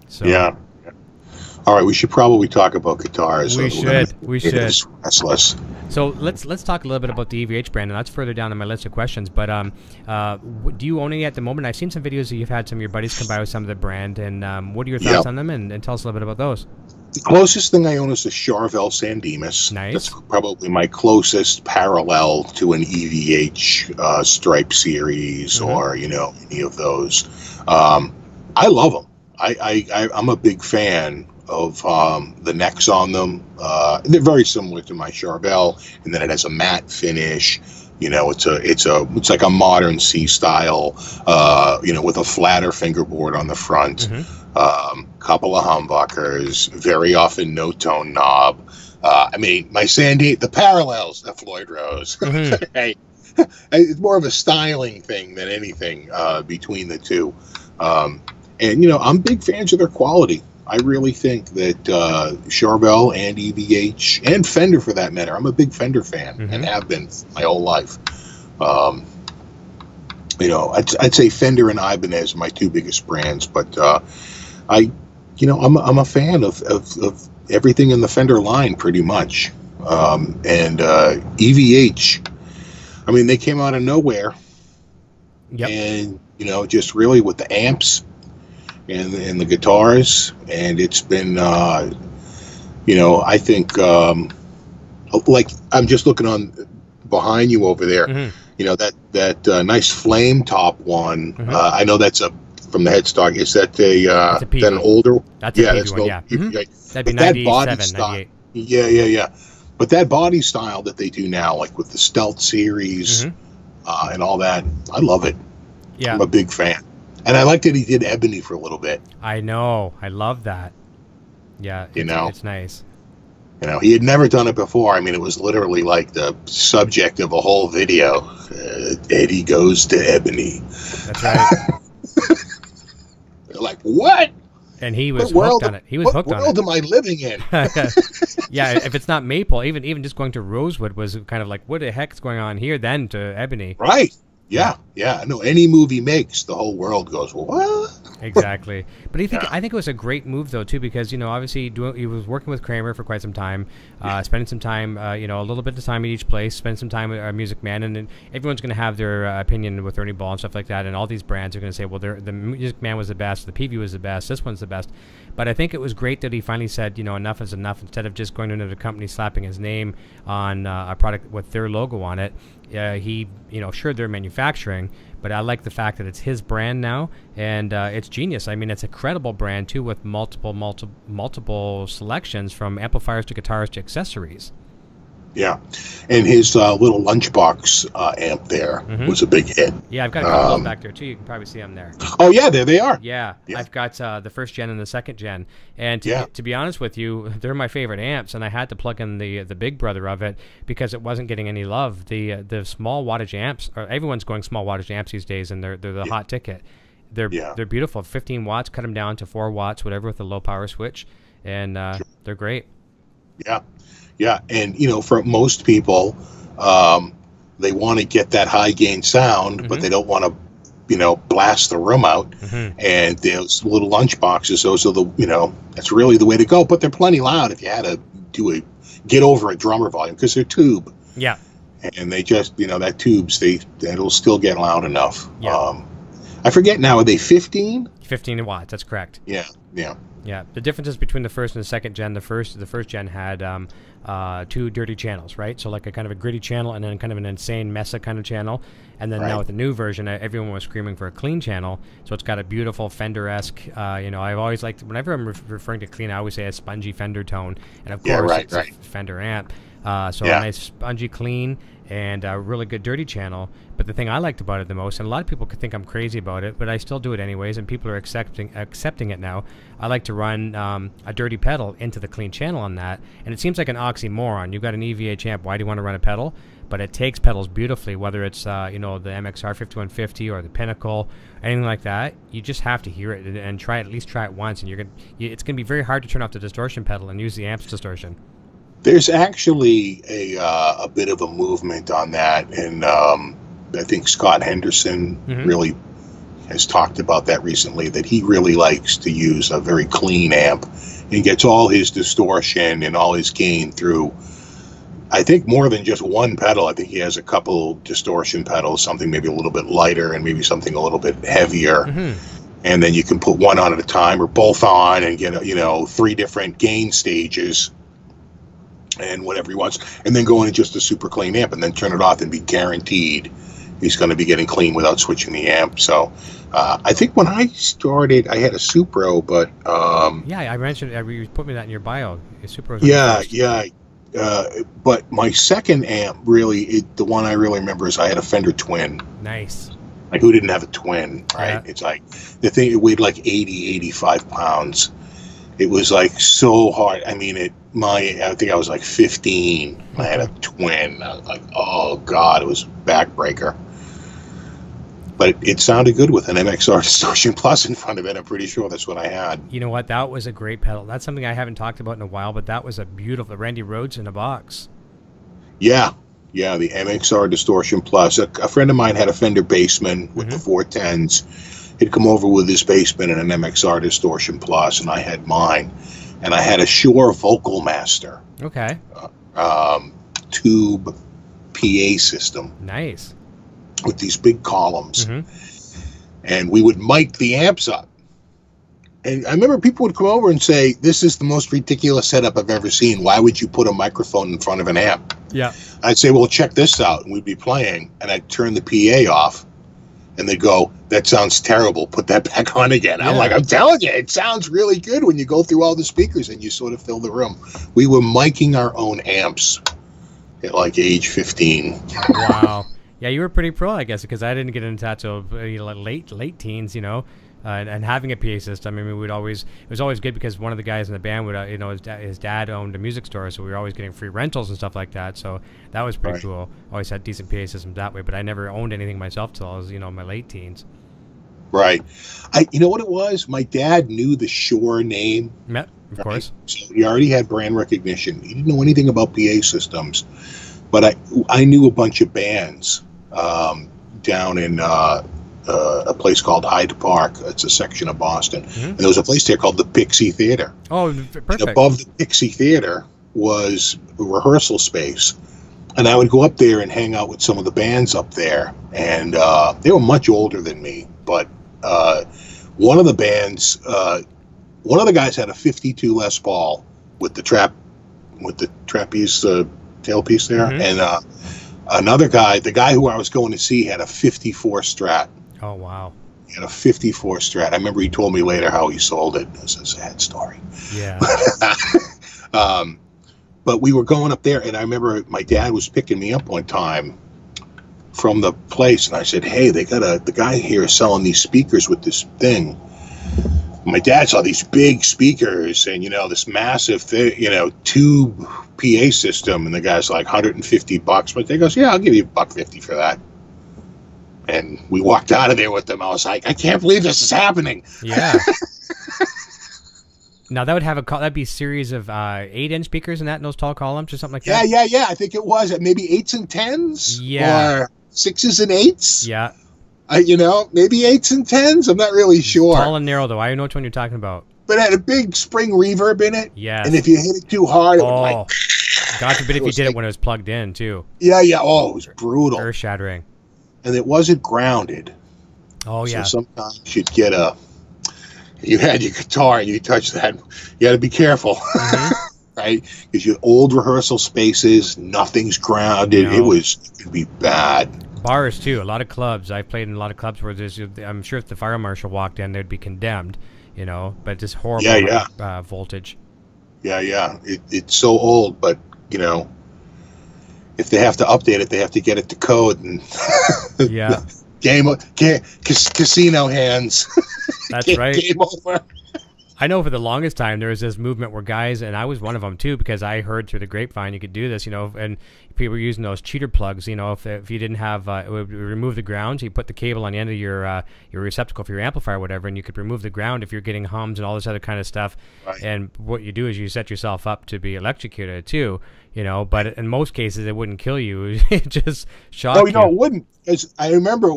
So yeah. All right, we should probably talk about guitars. We should. Restless. So let's talk a little bit about the EVH brand, and that's further down on my list of questions. But do you own any at the moment? I've seen some videos that you've had some of your buddies come by with some of the brand, and what are your thoughts on them? And tell us a little bit about those. The closest thing I own is the Charvel San Dimas. Nice. That's probably my closest parallel to an EVH Stripe series or any of those. I love them. I'm a big fan of the necks on them. They're very similar to my Charvel, and then it has a matte finish. It's like a modern C style, with a flatter fingerboard on the front. Couple of humbuckers, very often no tone knob. The parallels, the Floyd Rose. Hey, it's more of a styling thing than anything between the two. And I'm big fans of their quality. I really think that Charvel and EVH and Fender, for that matter, I'm a big Fender fan and have been my whole life. I'd say Fender and Ibanez are my 2 biggest brands, but I'm a fan of everything in the Fender line pretty much. And EVH, they came out of nowhere. Yep. and just really with the amps and the guitars, and it's been I think like I'm just looking on behind you over there. That nice flame top one. I know that's from the headstock. Is that is that an older? That's a PV one. Yeah. That'd be 97, 98. Yeah. But that body style that they do now, like with the Stealth series and all that, I love it. Yeah. I'm a big fan. And I like that he did ebony for a little bit. I know. I love that. Yeah. It's nice. He had never done it before. I mean, it was literally like the subject of a whole video. Eddie goes to ebony. That's right. They're like, what? And he was hooked on it. He was hooked on it. What world am I living in? Yeah, if it's not maple, even just going to rosewood was kind of like, what the heck is going on here then to ebony? Right. Yeah. No, any movie makes, the whole world goes, what? Exactly. But I think it was a great move, though, too, because, obviously he was working with Kramer for quite some time, spending some time, a little bit of time at each place, spend some time with Music Man, and then everyone's going to have their opinion with Ernie Ball and stuff like that, and all these brands are going to say, well, the Music Man was the best, the PV was the best, this one's the best. But I think it was great that he finally said, enough is enough. Instead of just going to another company slapping his name on a product with their logo on it, he, sure, they're manufacturing, but I like the fact that it's his brand now, and it's genius. I mean, it's a credible brand, too, with multiple selections from amplifiers to guitars to accessories. Yeah, and his little lunchbox amp there was a big hit. Yeah, I've got a couple of them back there, too. You can probably see them there. Oh, yeah, there they are. Yeah. I've got the first gen and the second gen. And to be honest with you, they're my favorite amps, and I had to plug in the big brother of it because it wasn't getting any love. The small wattage amps, everyone's going small wattage amps these days, and they're the hot ticket. They're beautiful. 15 watts, cut them down to 4 watts, whatever, with a low power switch, and they're great. Yeah, and for most people, they want to get that high gain sound, but they don't want to, blast the room out. And those little lunch boxes, those are that's really the way to go. But they're plenty loud if you had to get over a drummer volume because they're tube. Yeah, and they just that tubes it'll still get loud enough. Yeah. I forget now. Are they 15? 15 watts. That's correct. Yeah. Yeah, the differences between the first and the second gen. The first gen had 2 dirty channels, right? So like a kind of a gritty channel and then kind of an insane Mesa kind of channel. And then now with the new version, everyone was screaming for a clean channel. So it's got a beautiful Fender-esque, I've always liked, whenever I'm referring to clean, I always say a spongy Fender tone. And of course, it's a Fender amp. So a nice spongy clean and a really good dirty channel. But the thing I liked about it the most, and a lot of people could think I'm crazy about it, but I still do it anyways, and people are accepting it now. I like to run a dirty pedal into the clean channel on that, and it seems like an oxymoron. You've got an EVH amp, why do you want to run a pedal? But it takes pedals beautifully, whether it's the MXR 5150 or the Pinnacle, anything like that. You just have to hear it and try it, at least try it once, and it's gonna be very hard to turn off the distortion pedal and use the amp's distortion. There's actually a bit of a movement on that, and I think Scott Henderson really has talked about that recently, that he really likes to use a very clean amp and gets all his distortion and all his gain through, I think, more than just one pedal. I think he has a couple distortion pedals, something maybe a little bit lighter and maybe something a little bit heavier. And then you can put one on at a time or both on and get 3 different gain stages and whatever he wants, and then go into just a super clean amp and then turn it off and be guaranteed he's going to be getting clean without switching the amp. So I think when I started, I had a Supro, but I mentioned you put me that in your bio. Supro. But my second amp, really, the one I really remember is I had a Fender Twin. Nice. Like, who didn't have a Twin, right? Yeah. It's like the thing, it weighed like 80, 85 pounds. It was like so hard. I mean, I think I was like 15. I had a Twin. I was like, oh God, it was backbreaker. But it sounded good with an MXR Distortion Plus in front of it. I'm pretty sure that's what I had. You know what? That was a great pedal. That's something I haven't talked about in a while, but that was a beautiful Randy Rhoads in a box. Yeah, the MXR Distortion Plus. A friend of mine had a Fender Bassman with the 410s. He'd come over with his Bassman and an MXR Distortion Plus, and I had mine. And I had a Shure Vocal Master. Okay. Tube PA system. Nice. with these big columns, Mm-hmm. and we would mic the amps up. And I remember people would come over and say, "This is the most ridiculous setup I've ever seen. Why would you put a microphone in front of an amp?" Yeah. I'd say, "Well, check this out," and we'd be playing, and I'd turn the PA off, and they'd go, "That sounds terrible. Put that back on again." Yeah. I'm like, "I'm telling you, it sounds really good when you go through all the speakers and you sort of fill the room." We were miking our own amps at like age 15. Wow. Yeah, you were pretty pro, I guess, because I didn't get into that till late teens, you know. And having a PA system, I mean, it was always good because one of the guys in the band would, you know, his dad owned a music store, so we were always getting free rentals and stuff like that. So that was pretty cool. Always had decent PA systems that way, but I never owned anything myself till I was, you know, in my late teens. Right. You know what it was? My dad knew the Shure name. Yeah, of course. So he already had brand recognition. He didn't know anything about PA systems, but I knew a bunch of bands down in a place called Hyde Park. It's a section of Boston. Mm-hmm. And there was a place there called the Pixxy Theater. Oh, perfect. And above the Pixxy Theater was a rehearsal space. And I would go up there and hang out with some of the bands up there. And they were much older than me. But one of the bands, one of the guys had a 52 Les Paul with the trapeze tailpiece there. Mm-hmm. And another guy, the guy who I was going to see, had a 54 Strat. Oh, wow. He had a 54 Strat. I remember he told me later how he sold it. It's a sad story. Yeah. But we were going up there, and I remember my dad was picking me up one time from the place, and I said, "Hey, the guy here is selling these speakers with this thing." My dad saw these big speakers and, you know, this massive, tube PA system, and the guy's like $150. But they goes, "Yeah, I'll give you $150 for that." And we walked out of there with them. I was like, "I can't believe this is happening." Yeah. Now that would have that'd be a series of 8-inch speakers in those tall columns or something like that. Yeah. I think it was maybe 8s and 10s. Yeah. Or 6s and 8s. Yeah. Maybe 8s and 10s. I'm not really sure. Tall and narrow, though. I know which one you're talking about. But it had a big spring reverb in it. Yes. And if you hit it too hard, it would like... God forbid if you did it when it was plugged in, too. Yeah. Oh, it was brutal. Earth-shattering. And it wasn't grounded. Oh, yeah. So sometimes you'd get you had your guitar and you touch that. You got to be careful. Mm-hmm. Right? Because your old rehearsal spaces, nothing's grounded. No. It could be bad. Bars, too. A lot of clubs. I played in a lot of clubs where I'm sure if the fire marshal walked in, they'd be condemned, you know, but just horrible voltage. Yeah. It's so old, but, you know, if they have to update it, they have to get it to code. And yeah. Casino hands. That's right. Game over. I know for the longest time there was this movement where guys, and I was one of them too, because I heard through the grapevine you could do this, you know, and people were using those cheater plugs, you know, if you didn't have, it would remove the ground, so you put the cable on the end of your receptacle for your amplifier or whatever, and you could remove the ground if you're getting hums and all this other kind of stuff. Right. And what you do is you set yourself up to be electrocuted too, you know, but in most cases it wouldn't kill you. It just shocked you. No, it wouldn't. I remember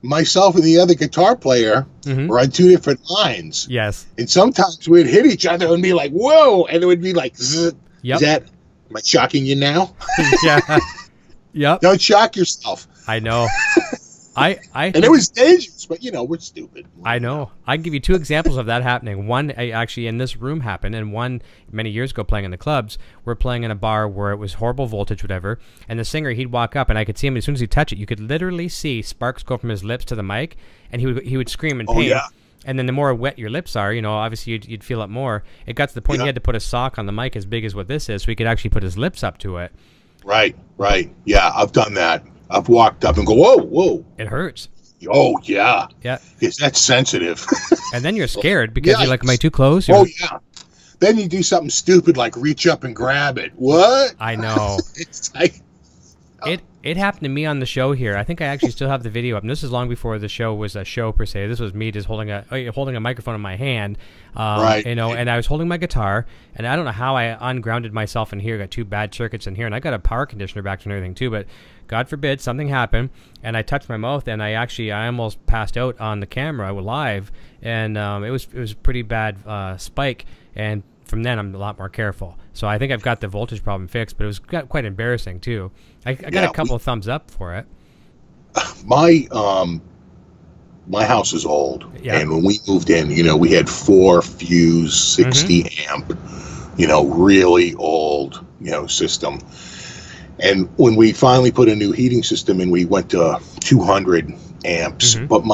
myself and the other guitar player were on two different lines. Yes. And sometimes we'd hit each other and be like, "Whoa," and it would be like, zzz. Yep. Am I shocking you now? Yeah. Yep. Don't shock yourself. I know. And it was dangerous, but, you know, we're stupid. I know. I can give you two examples of that happening. One actually in this room happened, and one many years ago playing in the clubs. We're playing in a bar where it was horrible voltage, whatever, and the singer, he'd walk up, and I could see him as soon as he'd touch it. You could literally see sparks go from his lips to the mic, and he would scream in pain. Oh, yeah. And then the more wet your lips are, you know, obviously you'd feel it more. It got to the point he had to put a sock on the mic as big as what this is so he could actually put his lips up to it. Right. Yeah, I've done that. I've walked up and go, whoa. It hurts. Oh, yeah. Yeah. Because that's sensitive. And then you're scared because you're like, am I too close? Yeah. Then you do something stupid like reach up and grab it. What? I know. It's like... It happened to me on the show here. I think I actually still have the video up. And this is long before the show was a show per se. This was me just holding a microphone in my hand, right? You know, and I was holding my guitar, and I don't know how I ungrounded myself in here. Got two bad circuits in here, and I got a power conditioner back and everything too. But God forbid something happened, and I touched my mouth, and I almost passed out on the camera live, and it was a pretty bad spike, and from then I'm a lot more careful. So I think I've got the voltage problem fixed, but it was quite embarrassing too. I got a couple of thumbs up for it. my my house is old, Yeah. and when we moved in, we had 4-fuse 60 amp, really old, system. And when we finally put a new heating system in, we went to 200 amps, but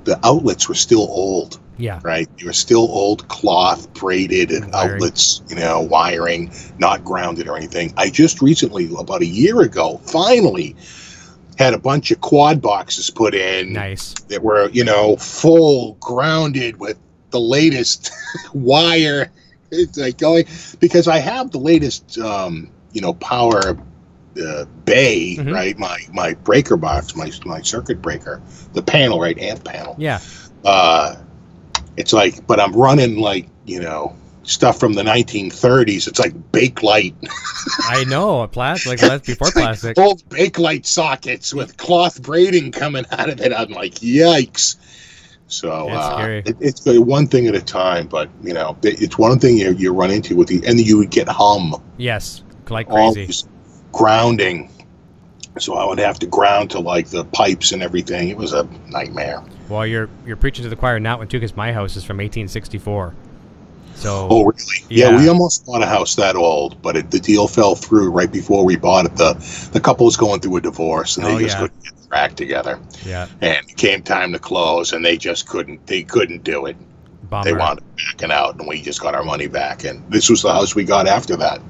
the outlets were still old. Yeah. Right. They were still old cloth braided and Wiring. outlets, wiring, not grounded or anything. I just recently, about a year ago, finally had a bunch of quad boxes put in. Nice. That were, full grounded with the latest wire. It's like going, because I have the latest, power bay, right? My breaker box, my circuit breaker, the panel, right? Amp panel. Yeah. It's like, but I'm running like, stuff from the 1930s. It's like Bakelite. I know, plastic, like that's before plastic. Like old Bakelite sockets with cloth braiding coming out of it. I'm like, yikes. So it's one thing at a time, but it's one thing you run into with and you would get hum. Yes, like crazy. Always grounding. So I would have to ground to like the pipes and everything. It was a nightmare. Well, you're preaching to the choir now, too, because my house is from 1864. So. Oh, really? Yeah, we almost bought a house that old, but the deal fell through right before we bought it. The couple was going through a divorce, and they just couldn't get their act together. Yeah. And it came time to close, and they just couldn't. They couldn't do it. Bummer. They wound up backing out, and we just got our money back. And this was the house we got after that.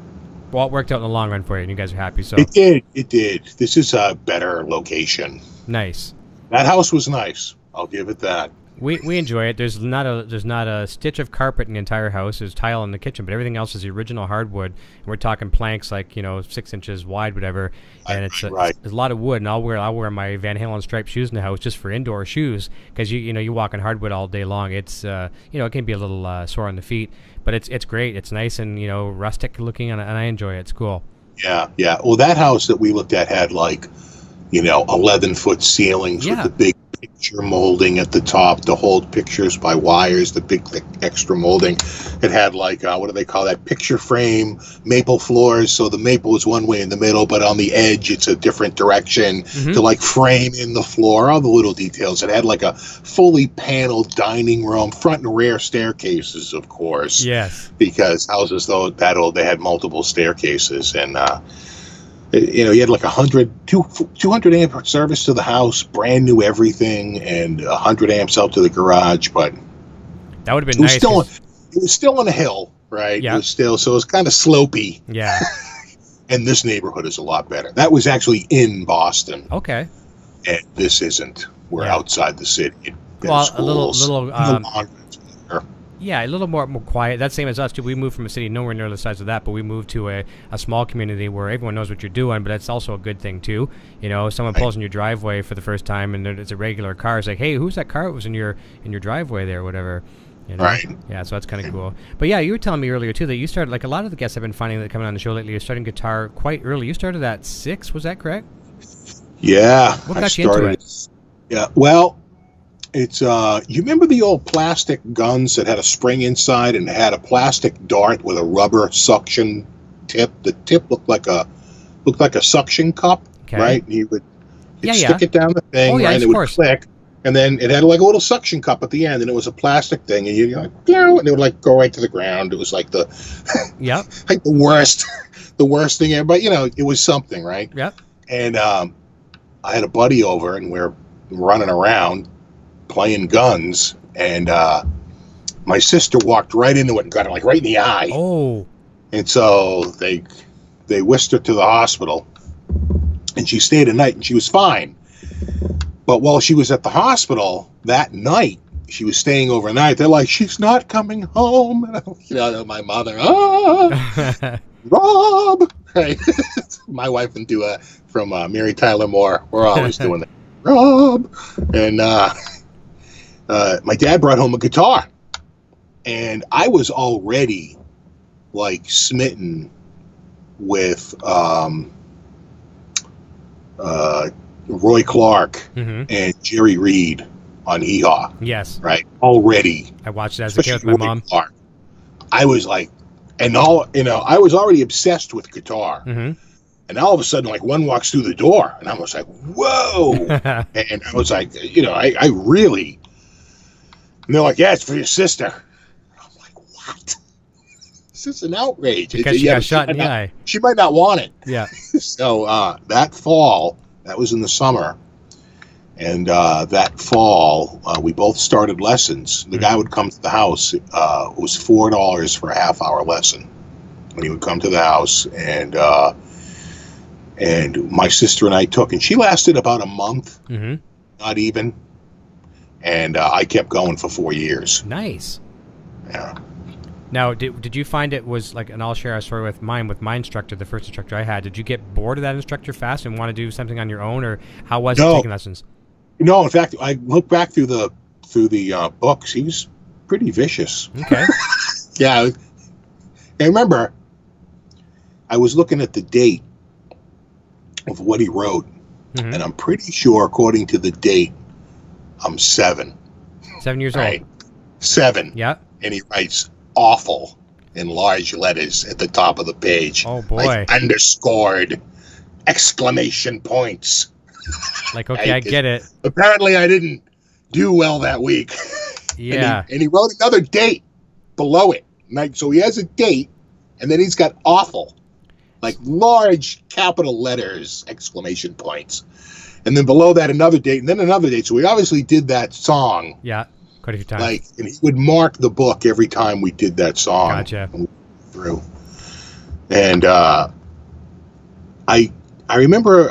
Well, it worked out in the long run for you, and you guys are happy. So it did. It did. This is a better location. Nice. That house was nice. I'll give it that. We enjoy it. There's not a stitch of carpet in the entire house. There's tile in the kitchen, but everything else is the original hardwood. And we're talking planks like 6 inches wide, whatever. And it's a lot of wood. And I'll wear my Van Halen striped shoes in the house just for indoor shoes because you walk on hardwood all day long. It's it can be a little sore on the feet, but it's great. It's nice and rustic looking, and I enjoy it. It's cool. Yeah. Well, that house that we looked at had 11-foot ceilings with the big picture molding at the top to hold pictures by wires, the big thick extra molding. It had what do they call that, picture frame maple floors, so the maple is one way in the middle, but on the edge it's a different direction to frame in the floor, all the little details. It had a fully paneled dining room, front and rear staircases, of course. Yes, because houses that old, they had multiple staircases. And you had 200 amp service to the house, brand new everything, and 100 amps out to the garage. But that would have been nice. It was still on a hill, right? Yeah. It was still, so it was kind of slopey. Yeah. And this neighborhood is a lot better. That was actually in Boston. Okay. And this isn't. We're outside the city. Well, a little Yeah, a little more quiet. That's same as us, too. We moved from a city nowhere near the size of that, but we moved to a small community where everyone knows what you're doing, but it's also a good thing, too. Someone pulls in your driveway for the first time, and it's a regular car. It's like, hey, who's that car that was in your driveway there, or whatever. Right. Yeah, so that's kind of cool. But, yeah, you were telling me earlier, too, that you started, a lot of the guests I've been finding that coming on the show lately, you're starting guitar quite early. You started at 6, was that correct? Yeah. What got you into it? Yeah, well, it's you remember the old plastic guns that had a spring inside and had a plastic dart with a rubber suction tip? The tip looked like a suction cup, right? And you would stick it down the thing, right, and it would click, and then it had a little suction cup at the end, and it was a plastic thing, and you're and it would go right to the ground. It was like the the worst thing ever, but it was something, right? Yep. And I had a buddy over, and we're running around playing guns, and my sister walked right into it and got it right in the eye. Oh. And so they whisked her to the hospital, and she stayed a night, and she was fine. But while she was at the hospital that night, she was staying overnight. They're like, she's not coming home. And my mother, Rob. Right. My wife and from Mary Tyler Moore. We're always doing that. Rob. And my dad brought home a guitar, and I was already smitten with Roy Clark and Jerry Reed on EVH. Yes. Right. Already. I watched it as a kid with my mom. Clark. I was I was already obsessed with guitar. And all of a sudden, like, one walks through the door, and I was like, whoa. And I was like, you know, I really, and they're like, yeah, it's for your sister. I'm like, what? This is an outrage. Because she got shot in the eye. She might not want it. Yeah. So that fall, that was in the summer, and that fall, we both started lessons. The guy would come to the house. It was $4 for a half-hour lesson. And he would come to the house, and my sister and I took, and she lasted about a month, not even. And I kept going for 4 years. Nice. Yeah. Now, did you find it was like, and I'll share a story with my instructor, the first instructor I had. Did you get bored of that instructor fast and want to do something on your own, or how was it taking lessons? No, in fact, I look back through the books. He was pretty vicious. Okay. Yeah. I remember I was looking at the date of what he wrote, and I'm pretty sure, according to the date, I'm 7. 7 years right? old. 7. Yeah. And he writes awful in large letters at the top of the page. Oh, boy. Like underscored, exclamation points. Like, okay, I get it. Apparently I didn't do well that week. Yeah. and he wrote another date below it. So he has a date, and then he's got awful. Like large capital letters, exclamation points. And then below that, another date, and then another date. So we obviously did that song. Yeah, quite a few times. Like, and he would mark the book every time we did that song. Gotcha. Through. And I remember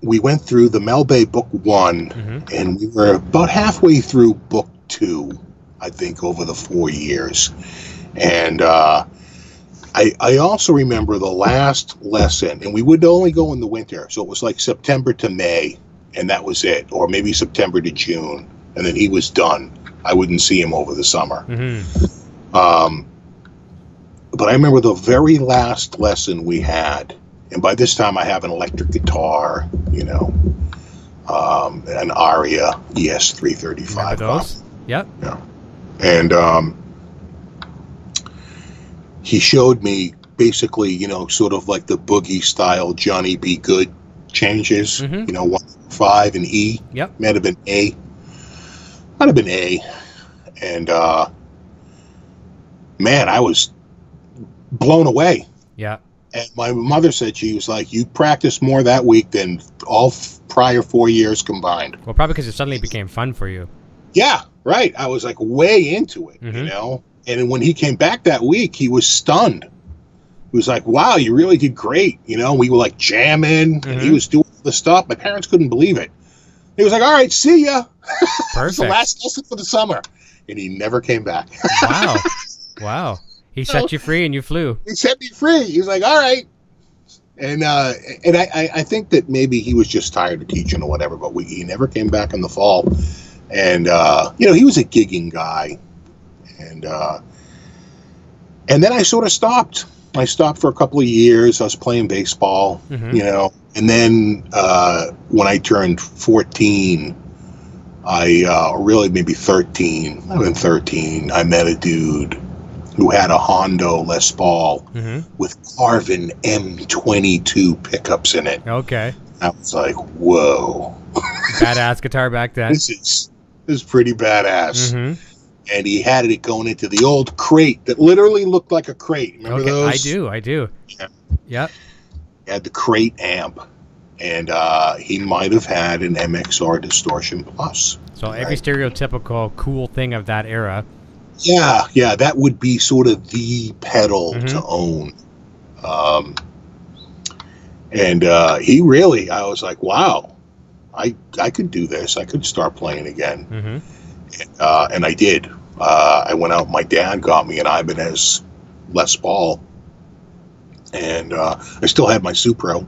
we went through the Mel Bay book 1, and we were about halfway through book 2, I think, over the 4 years. And I also remember the last lesson, and we would only go in the winter, so it was like September to May, and that was it, or maybe September to June, and then he was done. I wouldn't see him over the summer. But I remember the very last lesson we had, and by this time I have an electric guitar, you know, an Aria ES335. Remember those? Yep. Yeah. And he showed me basically, you know, sort of like the boogie style Johnny B. Good changes, you know, 1, 5, and E. Yep. Might have been A. Might have been A. And man, I was blown away. Yeah. And my mother said, she was like, you practiced more that week than all prior 4 years combined. Well, probably because it suddenly became fun for you. Yeah, right. I was like way into it, you know? And when he came back that week, he was stunned. He was like, wow, you really did great. You know, we were like jamming, and he was doing the stuff. My parents couldn't believe it. He was like, all right, see ya. It's the last lesson for the summer. And he never came back. Wow. Wow. He set you free and you flew. He set me free. He was like, all right. And I think that maybe he was just tired of teaching or whatever, but he never came back in the fall. And, you know, he was a gigging guy. And then I sort of stopped. I stopped for a couple of years. I was playing baseball, you know. And then when I turned 14, really maybe 13, I've been 13, I met a dude who had a Hondo Les Paul with Carvin M22 pickups in it. Okay. I was like, whoa. Badass guitar back then. This is pretty badass. And he had it going into the old crate that literally looked like a crate. Remember those? I do. Yeah. Yep. He had the crate amp. And he might have had an MXR Distortion Plus. So every stereotypical cool thing of that era. Yeah, that would be sort of the pedal to own. And he really, I was like, wow, I could do this. I could start playing again. And I did. I went out, my dad got me an Ibanez Les Paul. And I still had my Supro.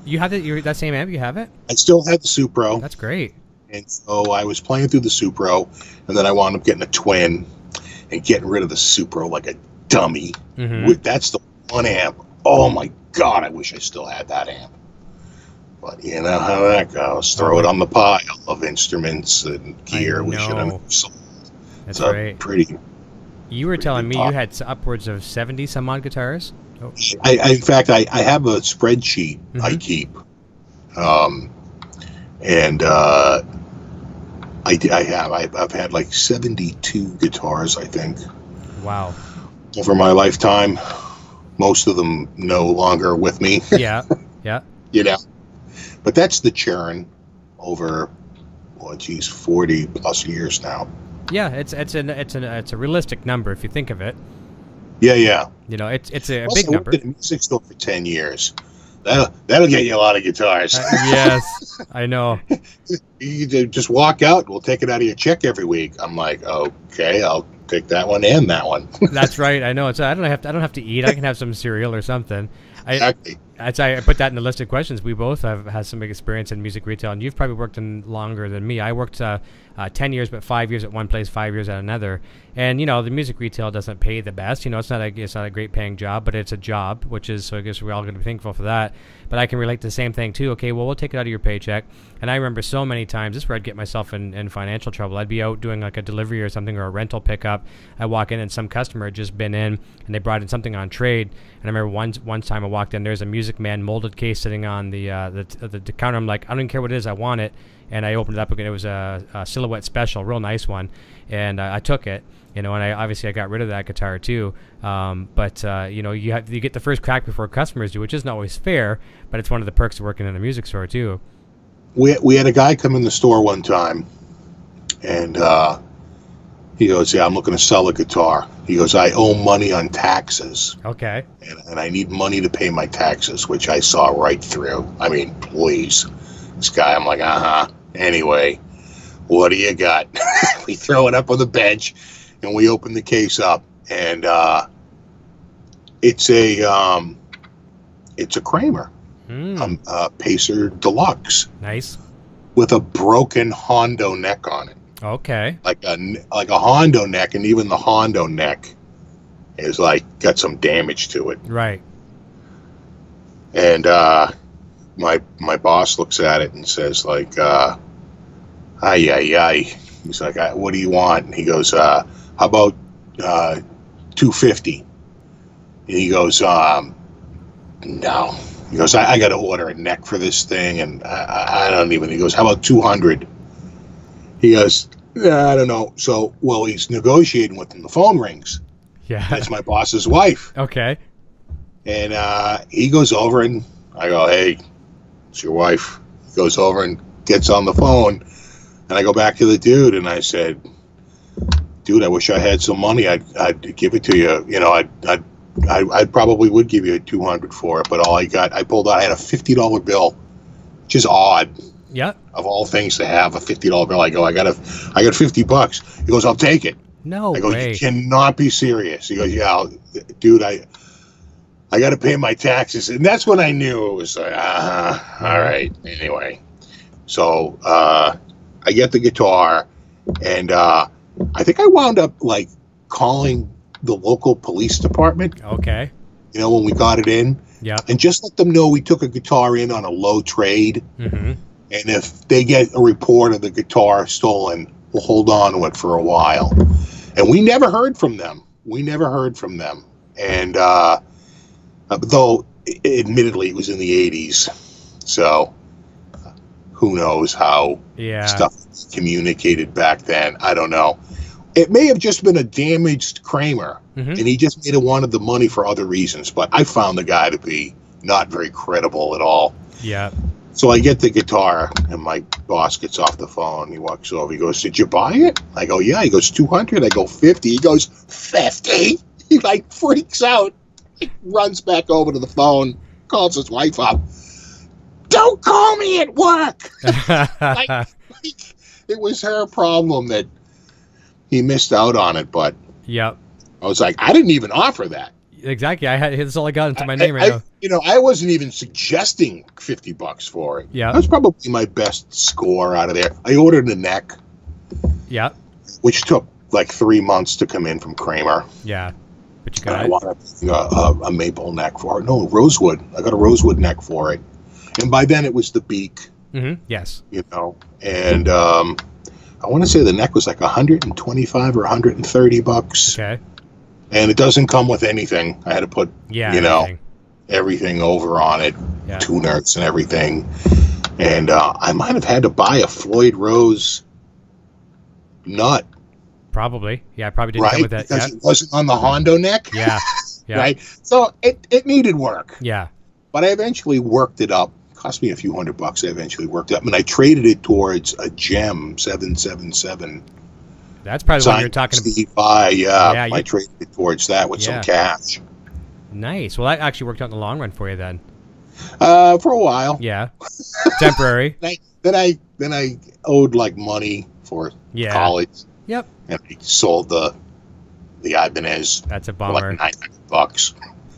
You have it? That same amp? You have it? I still had the Supro. That's great. And so I was playing through the Supro, and then I wound up getting a twin and getting rid of the Supro like a dummy. That's the one amp. Oh my God, I wish I still had that amp. But you know how that goes. Throw it on the pile of instruments and gear we should have sold. That's right. Pretty. You were telling me you had upwards of 70 some odd guitars? Oh. In fact, I have a spreadsheet I keep, and I've had like 72 guitars, I think. Wow. Over my lifetime. Most of them no longer with me. Yeah, yeah. You know, but that's the churn over, 40 plus years now. Yeah, it's a realistic number if you think of it. Yeah, yeah. You know, it's a Also, big I number. worked at a music store for 10 years. That'll get you a lot of guitars. Yes, I know. You just walk out. We'll take it out of your check every week. I'm like, okay, I'll take that one and that one. That's right. I know. I don't have to eat. I can have some cereal or something. Exactly. I put that in the list of questions. We both have had some experience in music retail, and you've probably worked in longer than me. I worked 10 years, but 5 years at one place, 5 years at another. And the music retail doesn't pay the best. It's not a great paying job, but it's a job, so I guess we're all going to be thankful for that. But I can relate to the same thing too. Okay, well, we'll take it out of your paycheck. And I remember so many times, this is where I'd get myself in financial trouble. I'd be out doing like a delivery or something, or a rental pickup. I walk in and some customer had just been in and they brought in something on trade. And I remember one time I walked in, there's a Music Man molded case sitting on the counter. I'm like, I don't even care what it is, I want it. And I opened it up again. It was a Silhouette Special, real nice one, and I took it. And I got rid of that guitar too. But you get the first crack before customers do, which isn't always fair, but it's one of the perks of working in a music store too. We had a guy come in the store one time, and he goes, "Yeah, I'm looking to sell a guitar." He goes, "I owe money on taxes." Okay. And I need money to pay my taxes, which I saw right through. I mean, please. This guy, I'm like, Anyway, what do you got? We throw it up on the bench, and we open the case up, and it's a Kramer, Pacer Deluxe. Nice. With a broken Hondo neck on it. Okay. Like a Hondo neck, and even the Hondo neck is got some damage to it. Right. And my boss looks at it and says ay. He's like, what do you want? And he goes, how about $250? And he goes, no. He goes, I got to order a neck for this thing, and I don't even. He goes, how about $200? He goes, I don't know. So, he's negotiating with him. The phone rings. Yeah. It's my boss's wife. Okay. And he goes over, and I go, hey, it's your wife. He goes over and gets on the phone, and I go back to the dude, and I said, dude, I wish I had some money. I'd give it to you. I probably would give you $200 for it, but all I pulled out, I had a $50 bill, which is odd. Yeah. Of all things to have a $50 bill, I go, I got $50. He goes, I'll take it. No I go, way. You cannot be serious. He goes, yeah, dude, I got to pay my taxes, and that's when I knew it was like, all right. Anyway, so I get the guitar, and I think I wound up calling the local police department. Okay. When we got it in. Yeah. And just let them know we took a guitar in on a low trade. Mm-hmm. And if they get a report of the guitar stolen, we'll hold on to it for a while. And we never heard from them. And though, admittedly, it was in the 80s. So who knows how stuff was communicated back then. I don't know. It may have just been a damaged Kramer, and he just may have wanted the money for other reasons. But I found the guy to be not very credible at all. Yeah. So I get the guitar, and my boss gets off the phone. He walks over. He goes, "Did you buy it?" I go, "Yeah." He goes, $200. I go, $50. He goes, $50. He freaks out. He runs back over to the phone, calls his wife up. "Don't call me at work." It was her problem that he missed out on it, but yep. I was like, I didn't even offer that. Exactly. That's all I got into my name right now. I wasn't even suggesting $50 for it. Yeah. That was probably my best score out of there. I ordered a neck. Yeah. Which took 3 months to come in from Kramer. Yeah. But you got it. I wanted a maple neck for it. No, rosewood. I got a rosewood neck for it. And by then it was the beak. Mm-hmm. Yes. And I want to say the neck was $125 or $130. Okay. And it doesn't come with anything. I had to put, everything over on it, tuners and everything. And I might have had to buy a Floyd Rose nut. Probably. Yeah, I probably didn't come with that. Because it wasn't on the Hondo neck. Yeah. Right? So it needed work. Yeah. But I eventually worked it up. Cost me a few $100. I eventually worked it up. And I traded it towards a Gem 777. That's probably what you're talking about. Steve Vai, I traded it towards that with some cash. Nice. Well, that actually worked out in the long run for you then. For a while. Yeah. Temporary. Then I owed like money for college. Yep. And I sold the Ibanez. That's a bummer. For like $900.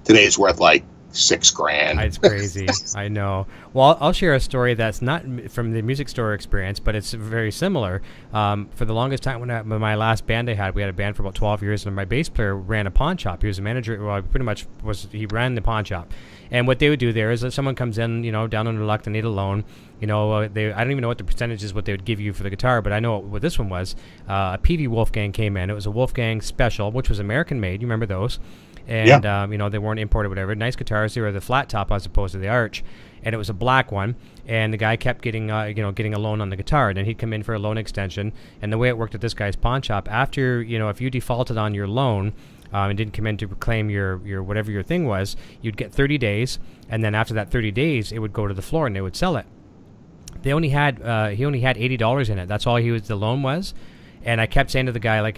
Today it's worth like $6,000. It's crazy. I know. Well, I'll share a story that's not from the music store experience, but it's very similar. For the longest time, when my last band I had, we had a band for about 12 years, and my bass player ran a pawn shop. He was a manager. Well, pretty much he ran the pawn shop. And what they would do there is that someone comes in, down on their luck, they need a loan. I don't even know what the percentage is, what they would give you for the guitar, but I know what this one was. A PV Wolfgang came in. It was a Wolfgang Special, which was American made. You remember those? And they weren't imported, whatever. Nice guitars. They were the flat top as opposed to the arch, and it was a black one. And the guy kept getting a loan on the guitar, and then he'd come in for a loan extension. And the way it worked at this guy's pawn shop, after if you defaulted on your loan and didn't come in to claim your whatever your thing was, you'd get 30 days, and then after that 30 days, it would go to the floor and they would sell it. He only had $80 in it. That's all the loan was. And I kept saying to the guy,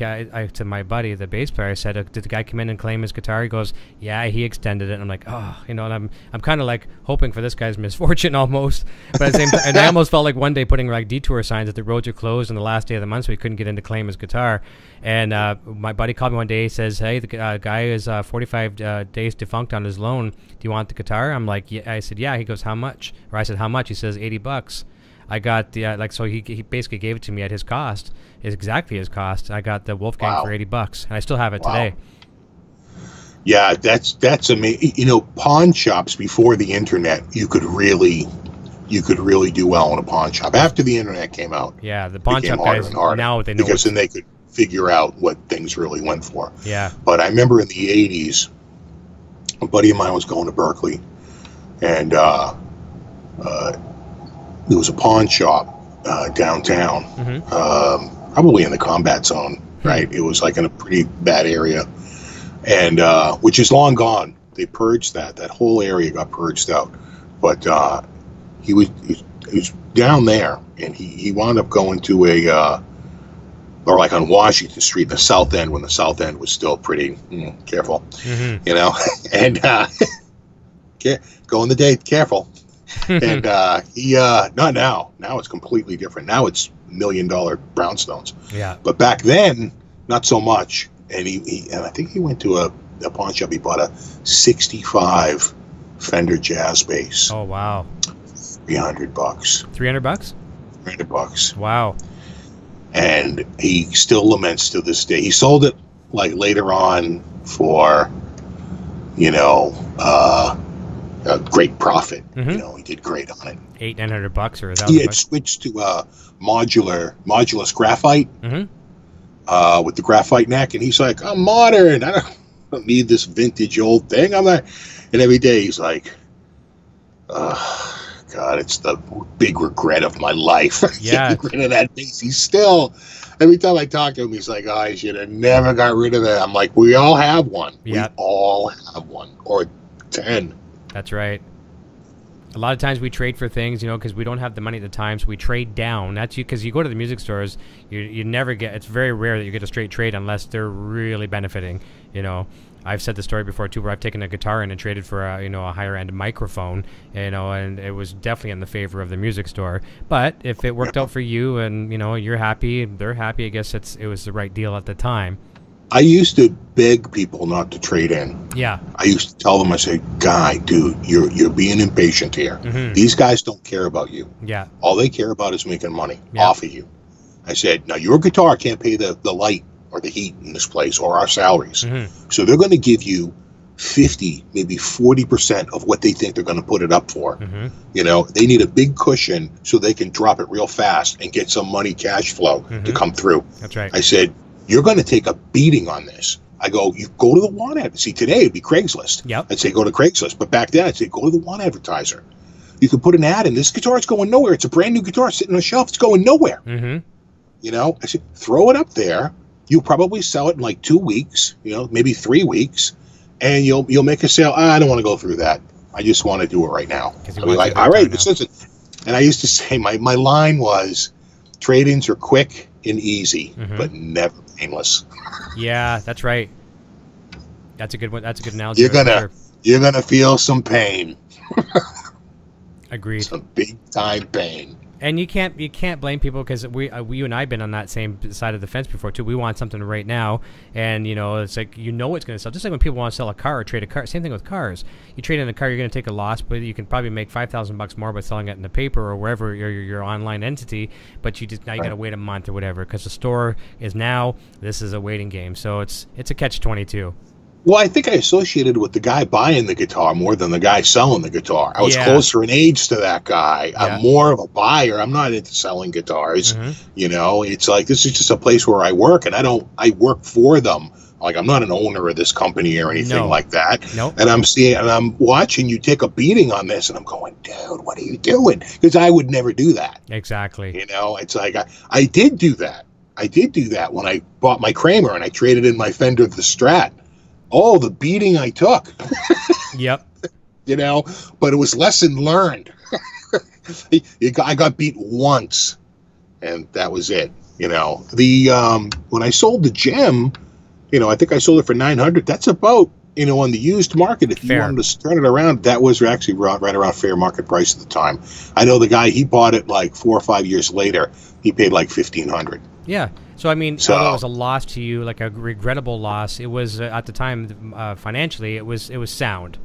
to my buddy, the bass player, I said, did the guy come in and claim his guitar? He goes, yeah, he extended it. And I'm like, and I'm kind of like hoping for this guy's misfortune almost. But at the same time, and I almost felt like one day putting like detour signs that the roads are closed on the last day of the month, so he couldn't get in to claim his guitar. And my buddy called me one day. He says, hey, the guy is 45 days defunct on his loan. Do you want the guitar? I'm like, yeah. I said, yeah. He goes, how much? Or I said, how much? He says, $80. I got the so he basically gave it to me at his cost, exactly his cost. I got the Wolfgang for $80, and I still have it today. Yeah, that's amazing. Pawn shops before the internet, you could really do well in a pawn shop. After the internet came out, the pawn shop guys now they know because then they could figure out what things really went for. Yeah, but I remember in the '80s, a buddy of mine was going to Berkeley, and there was a pawn shop downtown, probably in the combat zone, right? It was like in a pretty bad area, and which is long gone. They purged that whole area got purged out. But he was down there, and he wound up going to or like on Washington Street, the South End, when the South End was still pretty careful, and go on the date, careful. And he not now it's completely different. Now it's $1 million brownstones. Yeah, but back then not so much. And he I think he went to a pawn shop. He bought a '65 Fender Jazz bass. Oh wow, $300. $300? $300. Wow. And he still laments to this day. He sold it like later on for a great profit. He did great on it. $800-900 or $1,000. He had switched to modulus graphite with the graphite neck, and he's like, I'm modern. I don't need this vintage old thing. I'm not. And every day he's like, God, it's the big regret of my life. Yeah, get rid of that bass. He's still. Every time I talk to him, he's like, I should have never got rid of that. I'm like, we all have one. Yep. We all have one, or 10. That's right. A lot of times we trade for things, because we don't have the money at the time, so we trade down. That's because you go to the music stores, you never get. It's very rare that you get a straight trade unless they're really benefiting. I've said the story before too, where I've taken a guitar in and traded for a higher end microphone, and it was definitely in the favor of the music store. But if it worked out for you and you're happy, they're happy, I guess it was the right deal at the time. I used to beg people not to trade in. Yeah. I used to tell them, I say, guy, dude, you're being impatient here. These guys don't care about you. Yeah. All they care about is making money off of you. I said, now your guitar can't pay the light or the heat in this place or our salaries. So they're going to give you 50, maybe 40% of what they think they're going to put it up for. They need a big cushion so they can drop it real fast and get some money cash flow to come through. That's right. I said, you're going to take a beating on this. I go, you go to the want ad. See, today it'd be Craigslist. Yep. I'd say go to Craigslist. But back then I'd say go to the want advertiser. You could put an ad in. This guitar's going nowhere. It's a brand new guitar sitting on a shelf. It's going nowhere. Mm-hmm. You know, I said, throw it up there. You'll probably sell it in like 2 weeks, you know, maybe 3 weeks. And you'll make a sale. I don't want to go through that. I just want to do it right now. I'll be like, all right, this isn't. And I used to say, my line was, trade-ins are quick and easy, but never painless. Yeah, that's right. That's a good one. That's a good analogy. You're gonna feel some pain. Agreed. Some big time pain. And you can't blame people, because you and I have been on that same side of the fence before too. We want something right now, and it's like it's going to sell. Just like when people want to sell a car or trade a car, same thing with cars. You trade in a car, you're going to take a loss, but you can probably make $5,000 more by selling it in the paper or wherever your online entity. But you got to wait a month or whatever, because the store is now. This is a waiting game, so it's a catch-22. Well, I think I associated with the guy buying the guitar more than the guy selling the guitar. I was closer in age to that guy. Yeah. I'm more of a buyer. I'm not into selling guitars. It's like, this is just a place where I work, and I work for them. Like, I'm not an owner of this company or anything like that. Nope. And I'm watching you take a beating on this, and I'm going, dude, what are you doing? Because I would never do that. Exactly. It's like, I did do that. I did do that when I bought my Kramer and I traded in my Fender the Strat. Oh, the beating I took. Yep. But it was lesson learned. I got beat once, and that was it. When I sold the Gem, I think I sold it for $900. That's about, on the used market, if you wanted to turn it around, that was actually right around fair market price at the time. I know the guy, he bought it like 4 or 5 years later. He paid like $1,500. Yeah. So, although it was a loss to you, like a regrettable loss, it was, at the time, financially, it was sound.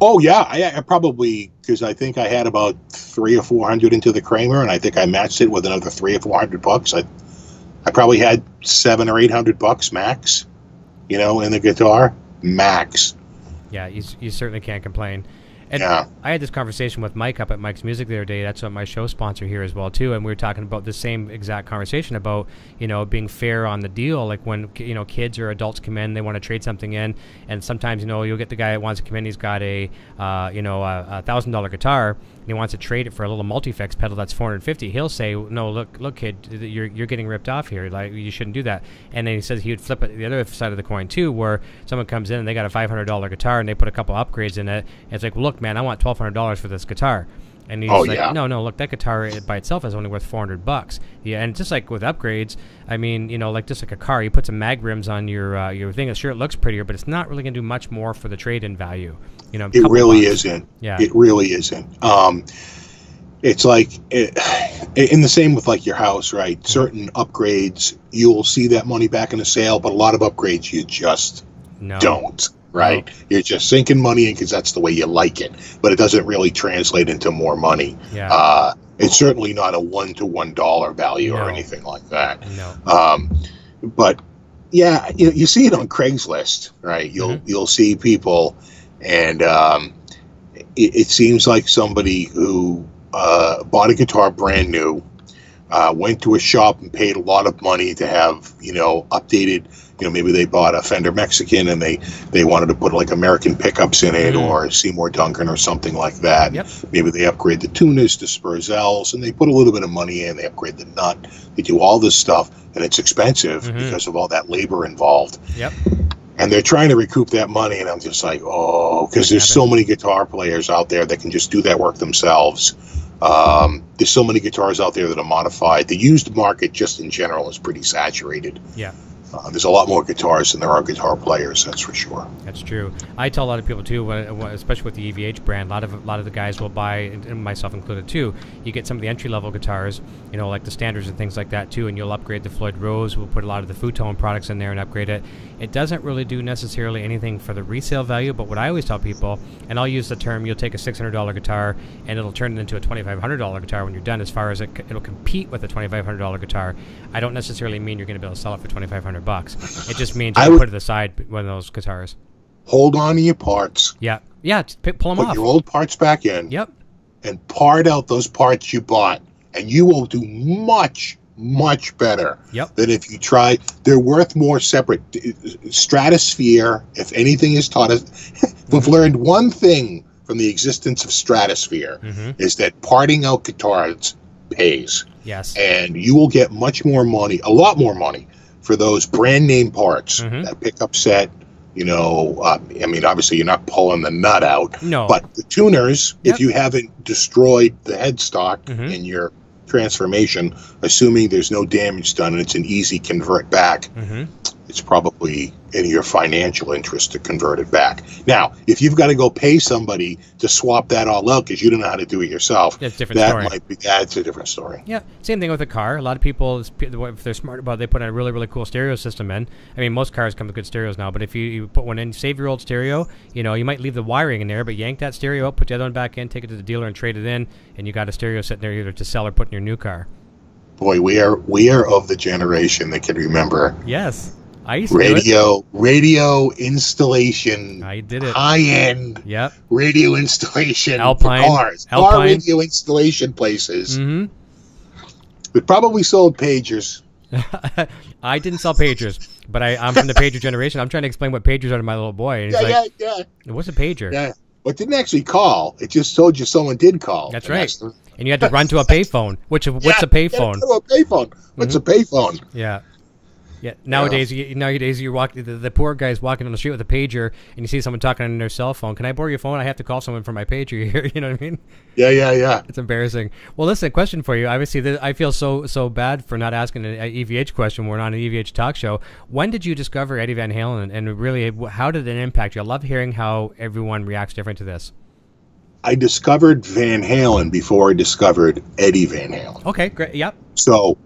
Oh, yeah. I probably, because I think I had about $300 or $400 into the Kramer, and I think I matched it with another $300 or $400. I probably had $700 or $800 max, in the guitar. Max. Yeah, you certainly can't complain. And yeah. I had this conversation with Mike up at Mike's Music the other day. That's what my show sponsor here as well too. And we were talking about the same exact conversation about being fair on the deal. Like when kids or adults come in, they want to trade something in, and sometimes you'll get the guy that wants to come in. He's got a $1,000 guitar, and he wants to trade it for a little multi-effects pedal that's $450. He'll say, "No, look, kid, you're getting ripped off here. Like, you shouldn't do that." And then he says he would flip it the other side of the coin too, where someone comes in and they got a $500 guitar and they put a couple upgrades in it. And it's like, well, look, man, I want $1,200 for this guitar. And he's no, look, that guitar by itself is only worth $400. Yeah, and just like with upgrades, like just like a car, you put some mag rims on your thing. Sure, it looks prettier, but it's not really going to do much more for the trade-in value. It really isn't. Yeah, it really isn't. It's like, in the same with like your house, right? Certain upgrades, you'll see that money back in the sale, but a lot of upgrades you just don't. Right? No. You're just sinking money in because that's the way you like it, but it doesn't really translate into more money. Yeah. It's certainly not a $1 value or anything like that. No. But yeah, you see it on Craigslist, right? You'll see people, and it seems like somebody who bought a guitar brand new, went to a shop and paid a lot of money to have updated. Maybe they bought a Fender Mexican and they wanted to put like American pickups in it, or Seymour Duncan or something like that. Yep. Maybe they upgrade the tuners to Spurzels, and they put a little bit of money in. They upgrade the nut. They do all this stuff, and it's expensive because of all that labor involved. Yep. And they're trying to recoup that money, and I'm just like, because there's so many guitar players out there that can just do that work themselves. There's so many guitars out there that are modified. The used market, just in general, is pretty saturated. Yeah. There's a lot more guitars than there are guitar players. That's for sure. That's true. I tell a lot of people too, especially with the EVH brand, a lot of the guys will buy, and myself included too. You get some of the entry level guitars, like the standards and things like that too, and you'll upgrade the Floyd Rose. We'll put a lot of the Futone products in there and upgrade it. It doesn't really do necessarily anything for the resale value, but what I always tell people, and I'll use the term, you'll take a $600 guitar and it'll turn it into a $2,500 guitar when you're done. As far as it'll compete with a $2,500 guitar. I don't necessarily mean you're going to be able to sell it for $2,500. It just means you put it aside one of those guitars. Hold on to your parts. Yeah. Pull them off. Put your old parts back in. Yep. And part out those parts you bought, and you will do much, much better Yep. than if you try. They're worth more separate. Stratosphere, if anything is taught us, we've learned one thing from the existence of Stratosphere, is that parting out guitars pays. Yes. And you will get much more money, a lot more money, for those brand name parts, that pickup set. You know, I mean, obviously you're not pulling the nut out. No. But the tuners, if you haven't destroyed the headstock in your transformation, assuming there's no damage done and it's an easy convert back, it's probably in your financial interest to convert it back. Now, if you've got to go pay somebody to swap that all out because you don't know how to do it yourself, that's a different story. That's a different story. Yeah, same thing with a car. A lot of people, if they're smart about it, they put a really, really cool stereo system in. I mean, most cars come with good stereos now, but if you put one in, save your old stereo, you know, you might leave the wiring in there, but yank that stereo out, put the other one back in, take it to the dealer and trade it in, and you got a stereo sitting there either to sell or put in your new car. Boy, we are of the generation that can remember. Yes. I used to radio installation. I did it. High-end radio installation Alpine, for cars. Car radio installation places. We probably sold pagers. I didn't sell pagers, but I'm from the pager generation. I'm trying to explain what pagers are to my little boy. And he's what's a pager? Yeah. Well, it didn't actually call. It just told you someone did call. That's right. And you had to run to a payphone. What's a payphone? What's a payphone? Yeah. Yeah. Nowadays, you walk the poor guy's walking on the street with a pager, and you see someone talking on their cell phone. Can I borrow your phone? I have to call someone from my pager here. You know what I mean? Yeah. It's embarrassing. Well, listen, question for you. Obviously, I feel so bad for not asking an EVH question. We're on an EVH talk show. When did you discover Eddie Van Halen, and really, how did it impact you? I love hearing how everyone reacts different to this. I discovered Van Halen before I discovered Eddie Van Halen. Okay, great. Yep. So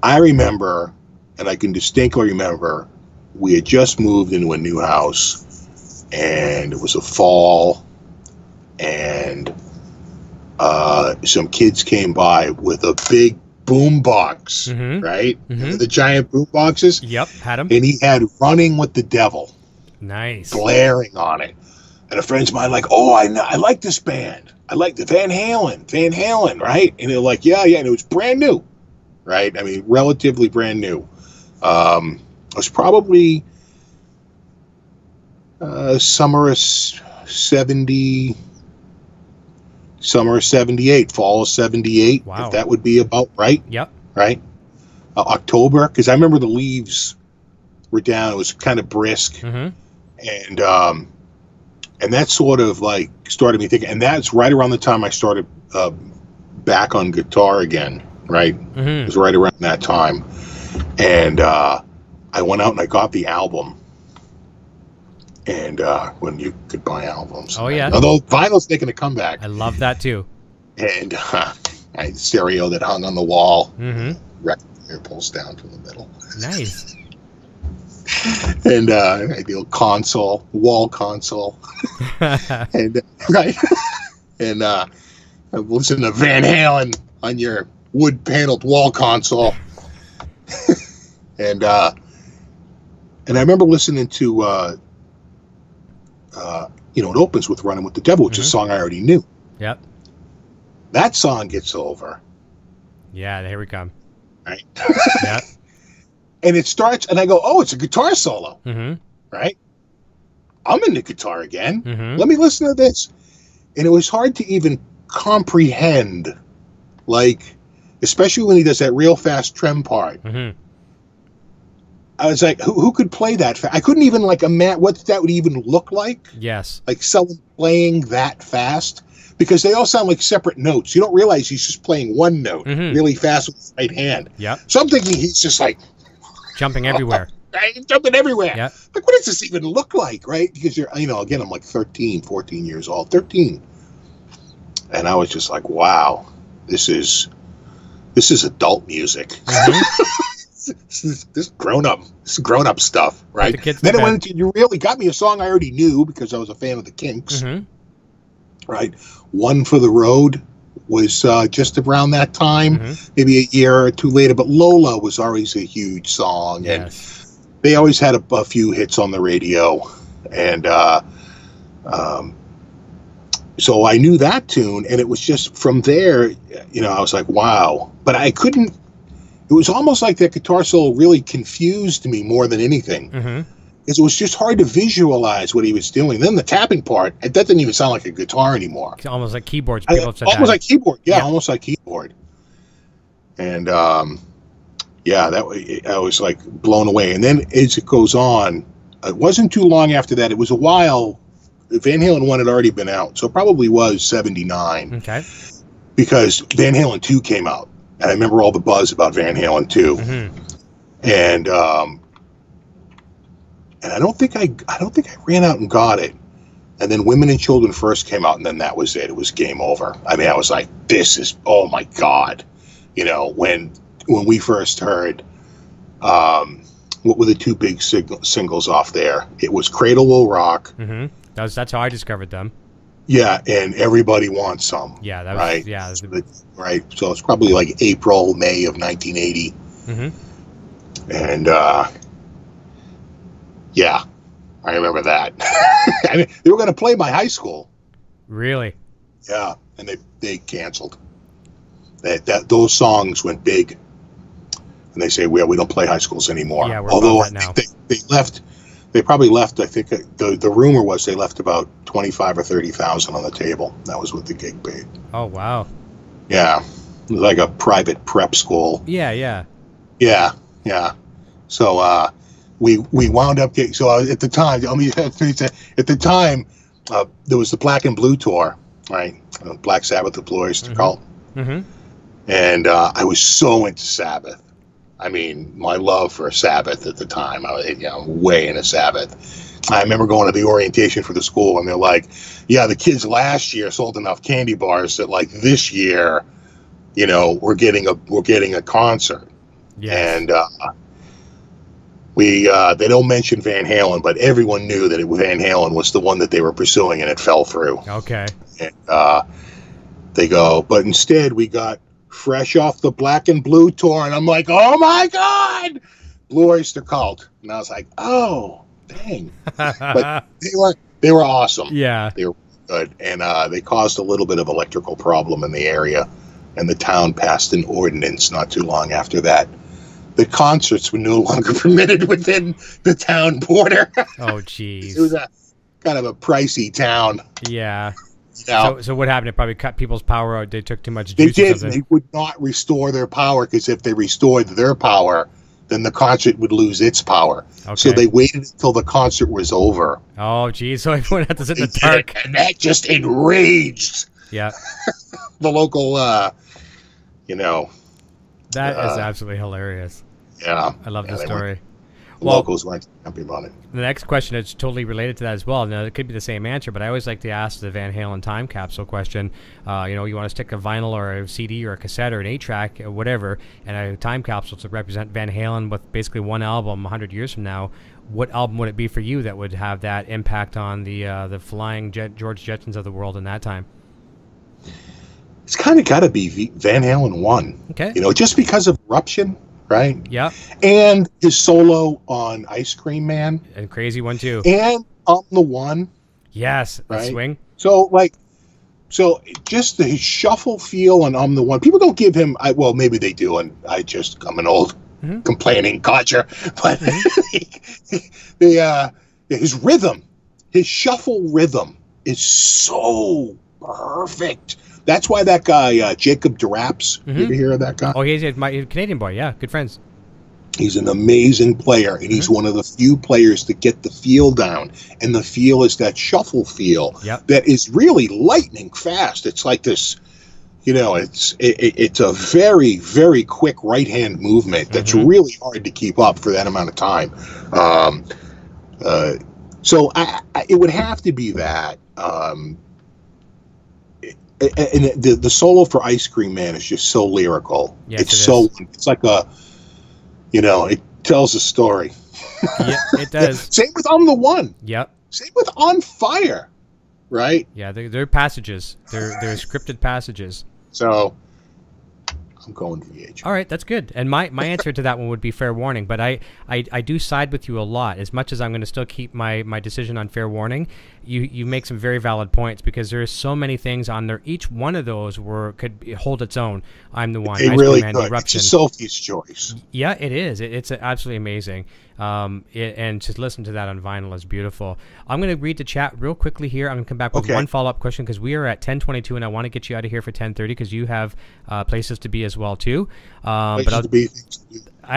I remember, and I can distinctly remember, we had just moved into a new house, and it was a fall, and some kids came by with a big boom box, right? The giant boom boxes. Yep, had them. And he had Running with the Devil. Nice. Blaring on it. And a friend's mine like, oh, I like this band. I like the Van Halen, right? And they're like, yeah. And it was brand new, right? I mean, relatively brand new. It was probably summer of 78, fall of 78. Wow. If that would be about right. Yep. Right? October, because I remember the leaves were down. It was kind of brisk. And that sort of like started me thinking, and that's right around the time I started back on guitar again, right? It was right around that time. And I went out and I got the album. And when you could buy albums. Oh, yeah. Although vinyl's making a comeback. I love that too. And I had stereo that hung on the wall. Record player pulls down from the middle. Nice. And ideal console, wall console, and right, and I listen to Van Halen on your wood paneled wall console, and I remember listening to it opens with Running with the Devil, which is a song I already knew. Yep. That song gets over. Yeah, here we come. Right. Yeah. And it starts, and I go, oh, it's a guitar solo, right? I'm into guitar again. Let me listen to this. And it was hard to even comprehend, like, especially when he does that real fast trem part. I was like, who could play that fast? I couldn't even, like, imagine what that would even look like. Yes. Like someone playing that fast. Because they all sound like separate notes. You don't realize he's just playing one note really fast with his right hand. Yep. So I'm thinking he's just like... jumping everywhere. Jumping everywhere. Yep. Like, what does this even look like, right? Because again, I'm like 13, 14 years old. 13. And I was just like, wow, this is adult music. This grown-up stuff, right? Then it went into, you really got me a song I already knew because I was a fan of the Kinks. Right? One for the Road was just around that time, maybe a year or two later. But Lola was always a huge song, and they always had a few hits on the radio. And so I knew that tune, and it was just from there, I was like, wow. But I couldn't it was almost like that guitar solo really confused me more than anything. Because it was just hard to visualize what he was doing. Then the tapping part, that didn't even sound like a guitar anymore. It's almost like keyboards. People have said almost that. like keyboard. Yeah, almost like keyboard. And yeah, I was like blown away. And then as it goes on, it wasn't too long after that. It was a while. Van Halen 1 had already been out, so it probably was 79. Okay. Because Van Halen 2 came out. And I remember all the buzz about Van Halen 2. And I don't think I ran out and got it. And then Women and Children First came out, and then that was it. It was game over. I mean, I was like, this is, oh my God. You know, when we first heard, what were the two big singles off there? It was Cradle Will Rock. That's how I discovered them. Yeah, and Everybody Wants Some. Yeah, that was, right. Yeah, right. So it's probably like April, May of 1980. And yeah, I remember that. I mean, they were going to play my high school. Really? Yeah, and they canceled. Those songs went big, and they say, well, we don't play high schools anymore. Yeah, we're although that now. They left. They probably left. I think the rumor was they left about 25 or 30,000 on the table. That was what the gig paid. Oh wow. Yeah, it was like a private prep school. Yeah. So we wound up getting. So at the time, at the time, there was the Black and Blue tour, right? Black Sabbath, the Blue Oyster Cult. And I was so into Sabbath. I mean, my love for Sabbath at the time, I was way into Sabbath. I remember going to the orientation for the school, and they're like, yeah, the kids last year sold enough candy bars that like this year, you know, we're getting a concert. Yes. And they don't mention Van Halen, but everyone knew that Van Halen was the one that they were pursuing, and it fell through. Okay. And they go, but instead we got Fresh Off the Black and Blue tour, and I'm like, oh my God, Blue Oyster Cult. And I was like, oh, dang. But they were awesome. Yeah. They were good. And they caused a little bit of electrical problem in the area, and the town passed an ordinance not too long after that. The concerts were no longer permitted within the town border. Oh, geez. It was a kind of a pricey town. Yeah. You So what happened? It probably cut people's power out. They took too much They juice. did. They would not restore their power, because if they restored their power, then the concert would lose its power. Okay. So they waited until the concert was over. Oh, geez. So everyone had to sit in the dark. And that just enraged the local, you know. That is absolutely hilarious. Yeah. I love the story. Locals weren't happy about it. The next question is totally related to that as well. Now, it could be the same answer, but I always like to ask the Van Halen time capsule question. You know, you want to stick a vinyl or a CD or a cassette or an 8-track or whatever, and a time capsule to represent Van Halen with basically one album 100 years from now. What album would it be for you that would have that impact on the flying George Jetsons of the world in that time? It's kind of got to be Van Halen 1. Okay. You know, just because of Eruption. Right? Yeah. And his solo on Ice Cream Man. And Crazy One, too. And I'm the One. Yes. Right? Swing. So just the shuffle feel on I'm the One. People don't give him, well, maybe they do, and I'm an old complaining codger. But his rhythm, his shuffle rhythm is so perfect. That's why that guy, Jacob DeRaps, you ever hear of that guy? Oh, he's my Canadian boy, yeah, good friends. He's an amazing player, and he's one of the few players to get the feel down. And the feel is that shuffle feel that is really lightning fast. It's like this, you know, it's a very, very quick right-hand movement that's really hard to keep up for that amount of time. So it would have to be that. And the solo for Ice Cream Man is just so lyrical. Yes, it's like a, you know, it tells a story. Yeah, it does. Same with I'm the One. Yep. Same with On Fire, right? Yeah, they're passages. They're scripted passages. So I'm going VH. All right, that's good. And my answer to that one would be fair warning, but I do side with you a lot. As much as I'm going to still keep my decision on fair warning, you make some very valid points, because there's so many things on there. Each one of those could hold its own. I'm the one. They really could. Eruption. It's a Sophie's choice. Yeah, it is. It's absolutely amazing. And just listen to that on vinyl is beautiful. I'm going to read the chat real quickly here. I'm going to come back with one follow-up question, because we are at 10:22, and I want to get you out of here for 10:30, because you have places to be as well too. I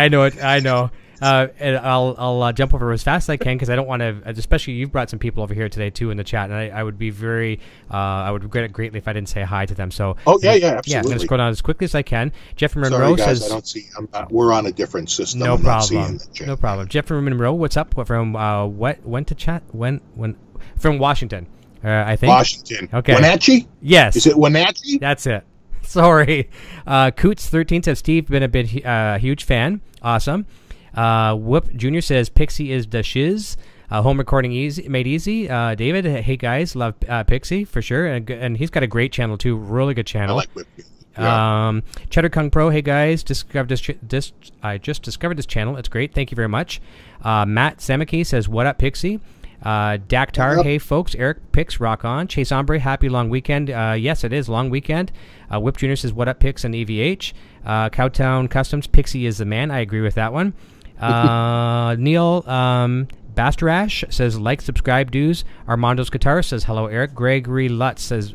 know it. I know. And I'll jump over as fast as I can, because I don't want to. Especially, you've brought some people over here today too in the chat, and I would be very. I would regret it greatly if I didn't say hi to them. So. Oh yeah, absolutely. Yeah, I'm going to scroll down as quickly as I can. Jeffrey Monroe Sorry, guys, says. I don't see. We're on a different system. No problem. No problem. Jeffrey Monroe, what's up? From when to chat? When from Washington, I think. Washington. Okay. Wenatchee. Yes. Is it Wenatchee? That's it. Sorry. Coots13 says Steve been a bit huge fan. Awesome. Whoop Jr. says Pixxy is the shiz. Home recording made easy. David, hey guys, love Pixxy for sure, and he's got a great channel too. Really good channel. I like Whip. Yeah. Cheddar Kung Pro, hey guys, I just discovered this channel. It's great. Thank you very much. Matt Samaki says, what up, Pixxy? Daktar, hey folks, Eric Pix, rock on. Chase Ombre, happy long weekend. Yes, it is long weekend. Whip Jr. says, what up, Pix and EVH? Cowtown Customs, Pixxy is the man. I agree with that one. Neil Bastarash says, like, subscribe, dudes. Armando's Guitar says, hello, Eric. Gregory Lutz says,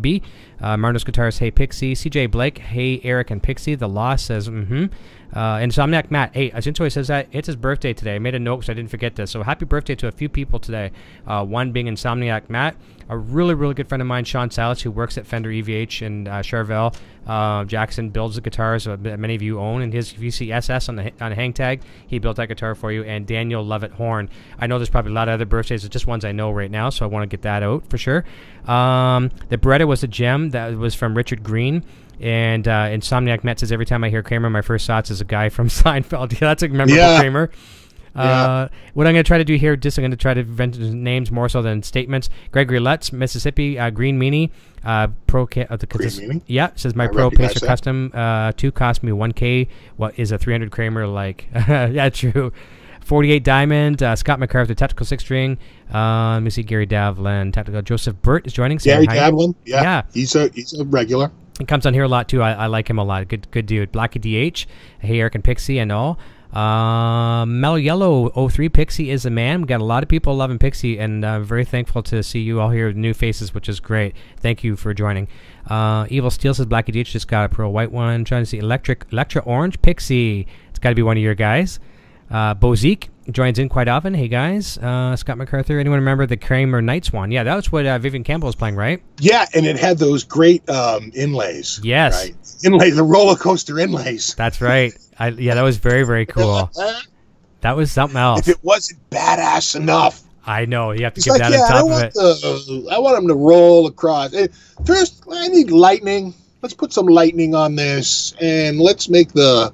B. Armando's Guitars, hey, Pixxy. CJ Blake, hey, Eric and Pixxy. The Law says, Insomniac Matt, hey, Azintoy says that it's his birthday today. I made a note so I didn't forget this. So happy birthday to a few people today. One being Insomniac Matt, a really, really good friend of mine, Sean Salas, who works at Fender EVH in Charvel. Jackson builds the guitars that many of you own, and his VCSS on a hang tag, he built that guitar for you. And Daniel Lovett Horn. I know there's probably a lot of other birthdays, it's just ones I know right now, so I want to get that out for sure. The Beretta was a gem. That was from Richard Green. And Insomniac Matt says, every time I hear Kramer, my first thoughts is a guy from Seinfeld. Yeah, that's a memorable Kramer. What I'm going to try to do here, I'm going to try to invent names more so than statements. Gregory Lutz, Mississippi, Green Meanie. Says my Pro Pacer Custom 2 cost me $1K. What is a 300 Kramer like? Yeah, true. 48 Diamond, Scott McCarthy, Tactical 6-string. Let me see, Gary Davlin, Tactical. Joseph Burt is joining. Gary Davlin, yeah. He's a regular. He comes on here a lot too. I like him a lot. Good dude. Blackie DH. Hey, Eric and Pixxy and all. Mellow Yellow 03 Pixxy is the man. We got a lot of people loving Pixxy, and I'm very thankful to see you all here with new faces, which is great. Thank you for joining. Evil Steel says Blackie DH just got a pearl white one. Trying to see Electra Orange Pixxy. It's got to be one of your guys. Bozique joins in quite often. Hey guys, Scott MacArthur. Anyone remember the Kramer Night Swan? Yeah, that was what Vivian Campbell was playing, right? Yeah, and it had those great inlays. Yes, right? Inlays, the roller coaster inlays. That's right. That was very, very cool. That was something else. If it wasn't badass enough, I know you have to give that on top of it. I want them to roll across. First, I need lightning. Let's put some lightning on this, and let's make the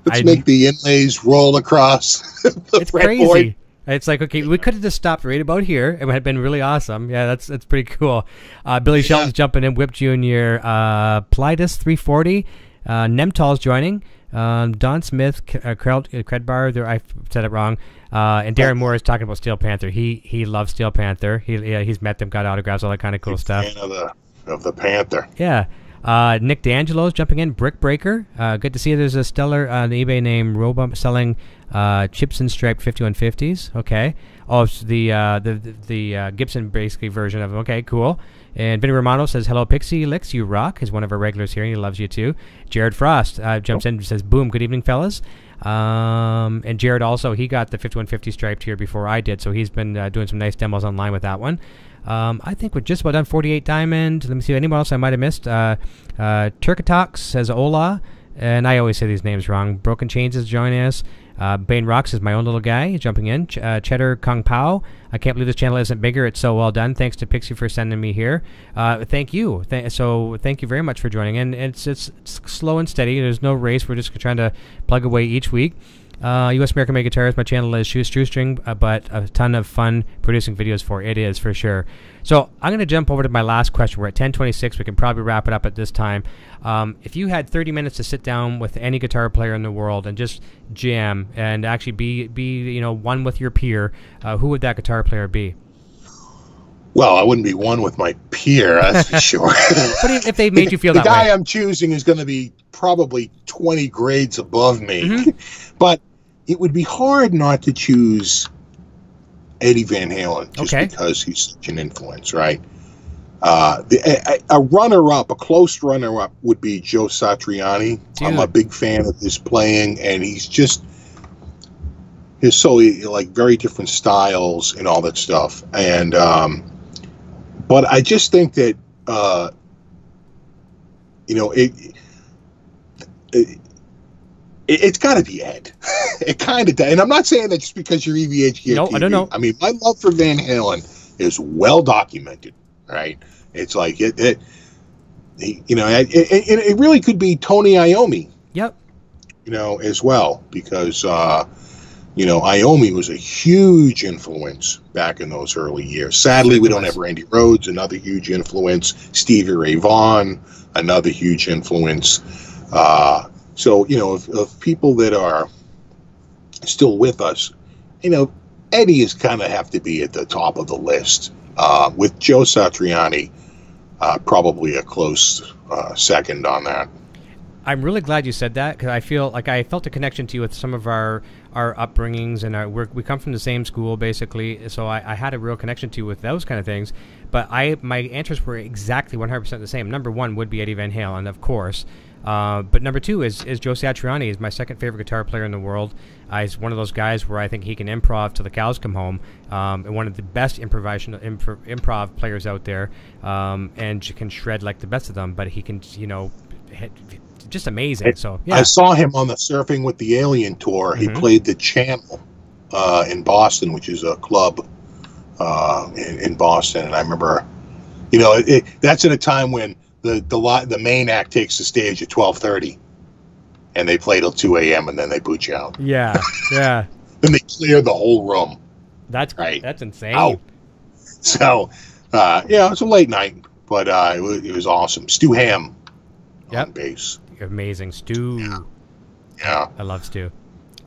inlays roll across the It's crazy. Board. It's like, okay, we could have just stopped right about here. It would have been really awesome. Yeah, that's pretty cool. Billy Shelton's jumping in. Whip Jr. Plydus 340. Nemtal's joining. Don Smith, Credbar. I said it wrong. And Darren Moore is talking about Steel Panther. He loves Steel Panther. He's met them, got autographs, all that kind of cool stuff. Fan of the Panther. Yeah. Nick D'Angelo's jumping in. Brick Breaker. Good to see you. There's a stellar on eBay named Robump selling Chipson striped 5150s. Okay. Oh, it's the Gibson basically version of them. Okay, cool. And Vinny Romano says, hello, PixxyLixxx, you rock. He's one of our regulars here, and he loves you too. Jared Frost jumps in and says, boom, good evening, fellas. And Jared also, he got the 5150 striped here before I did, so he's been doing some nice demos online with that one. I think we're just about done. 48 Diamond. Let me see anyone else I might have missed. Turkatox says hola, and I always say these names wrong. Broken Chains is joining us. Bane Rocks is my own little guy. He's jumping in. Cheddar Kung Pao. I can't believe this channel isn't bigger. It's so well done. Thanks to Pixxy for sending me here. Thank you. So thank you very much for joining. And it's slow and steady. There's no race. We're just trying to plug away each week. U.S. American Made Guitars. My channel is Shoestring, but a ton of fun producing videos for it is for sure. So I'm going to jump over to my last question. We're at 10:26. We can probably wrap it up at this time. If you had 30 minutes to sit down with any guitar player in the world and just jam and actually be one with your peer, who would that guitar player be? Well, I wouldn't be one with my peer, that's for sure. But if they made you feel that way. The guy I'm choosing is going to be probably 20 grades above me. But it would be hard not to choose Eddie Van Halen just because he's such an influence, right? A runner-up, a close runner-up would be Joe Satriani. Dude. I'm a big fan of his playing, and he's very different styles and all that stuff. And but I just think that it's got to be Ed. It kind of does. And I'm not saying that just because you're EVH Gear TV. I don't know. I mean, my love for Van Halen is well documented, right? It's like it really could be Tony Iommi. Yep. As well, because Iommi was a huge influence back in those early years. Sadly, we don't have Randy Rhoads, another huge influence. Stevie Ray Vaughan, another huge influence. So, of people that are still with us, Eddie is kind of have to be at the top of the list. With Joe Satriani, probably a close second on that. I'm really glad you said that, because I feel like I felt a connection to you with some of our upbringings, and we come from the same school basically, so I had a real connection to you with those kind of things. But my answers were exactly 100% the same. Number one would be Eddie Van Halen, of course. But number two is Joe Satriani. He's my second favorite guitar player in the world. He's one of those guys where I think he can improv till the cows come home, and one of the best improv players out there, and can shred like the best of them. But he can, just amazing. So yeah. I saw him on the Surfing with the Alien tour. He played the Channel in Boston, which is a club in Boston, and I remember, that's at a time when the main act takes the stage at 12:30, and they play till 2 a.m. and then they boot you out. Yeah, yeah. Then they clear the whole room. That's right. That's insane. Out. So, it's a late night, but it was awesome. Stu Ham on bass. Amazing, Stu. Yeah. I love Stu.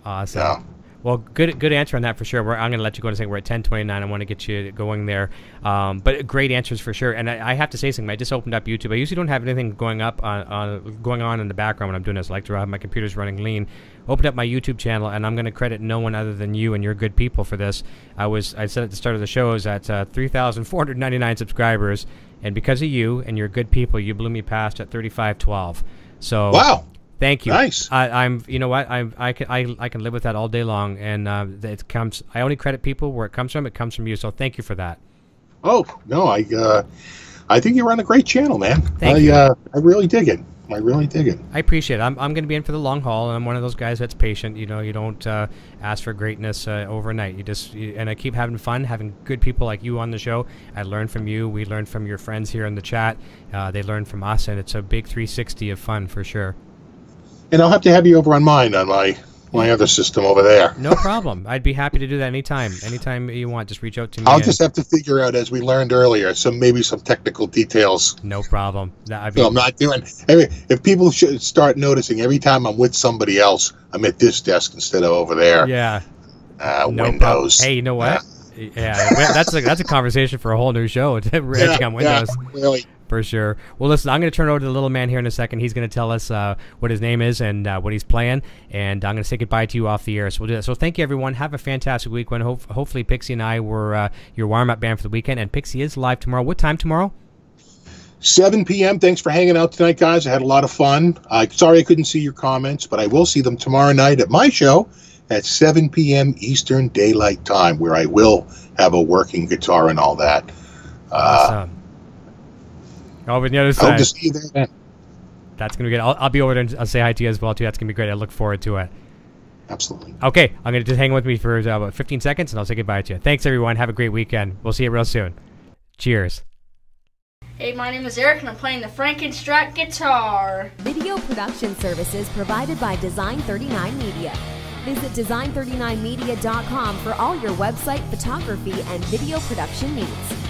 Awesome. Yeah. Well, good answer on that for sure. I'm going to let you go in a second. We're at 10:29. I want to get you going there. But great answers for sure. And I have to say something. I just opened up YouTube. I usually don't have anything going on in the background when I'm doing this. I like to have my computer's running lean. Opened up my YouTube channel, and I'm going to credit no one other than you and your good people for this. I said at the start of the show, I was at 3,499 subscribers, and because of you and your good people, you blew me past at 3,512. So wow. Thank you. Nice. I'm. You know what? I can live with that all day long, and it comes. I only credit people where it comes from. It comes from you. So thank you for that. Oh no, I think you run a great channel, man. Thank you. I really dig it. I really dig it. I appreciate it. I'm going to be in for the long haul, and I'm one of those guys that's patient. You don't ask for greatness overnight. And I keep having fun, having good people like you on the show. I learn from you. We learn from your friends here in the chat. They learn from us, and it's a big 360 of fun for sure. And I'll have to have you over on mine, on my other system over there. No problem. I'd be happy to do that anytime. Anytime you want, just reach out to me. I'll just have to figure out, as we learned earlier, maybe some technical details. No problem. So I'm not doing. If people should start noticing every time I'm with somebody else, I'm at this desk instead of over there. Yeah. No Windows. Hey, you know what? Yeah, that's a conversation for a whole new show. Edging on Windows. Yeah, really. For sure. Well, listen, I'm going to turn it over to the little man here in a second. He's going to tell us what his name is and what he's playing, and I'm going to say goodbye to you off the air. So we'll do that. So thank you, everyone. Have a fantastic week. Hopefully Pixxy and I were your warm-up band for the weekend, and Pixxy is live tomorrow. What time tomorrow? 7 p.m. Thanks for hanging out tonight, guys. I had a lot of fun. Sorry I couldn't see your comments, but I will see them tomorrow night at my show at 7 p.m. Eastern Daylight Time, where I will have a working guitar and all that. Awesome. Over the other side. I hope to see you there, man. That's going to be good. I'll be over there and I'll say hi to you as well, too. That's going to be great. I look forward to it. Absolutely. Okay. I'm going to just hang with me for about 15 seconds, and I'll say goodbye to you. Thanks, everyone. Have a great weekend. We'll see you real soon. Cheers. Hey, my name is Eric, and I'm playing the Frankenstrat guitar. Video production services provided by Design 39 Media. Visit design39media.com for all your website, photography, and video production needs.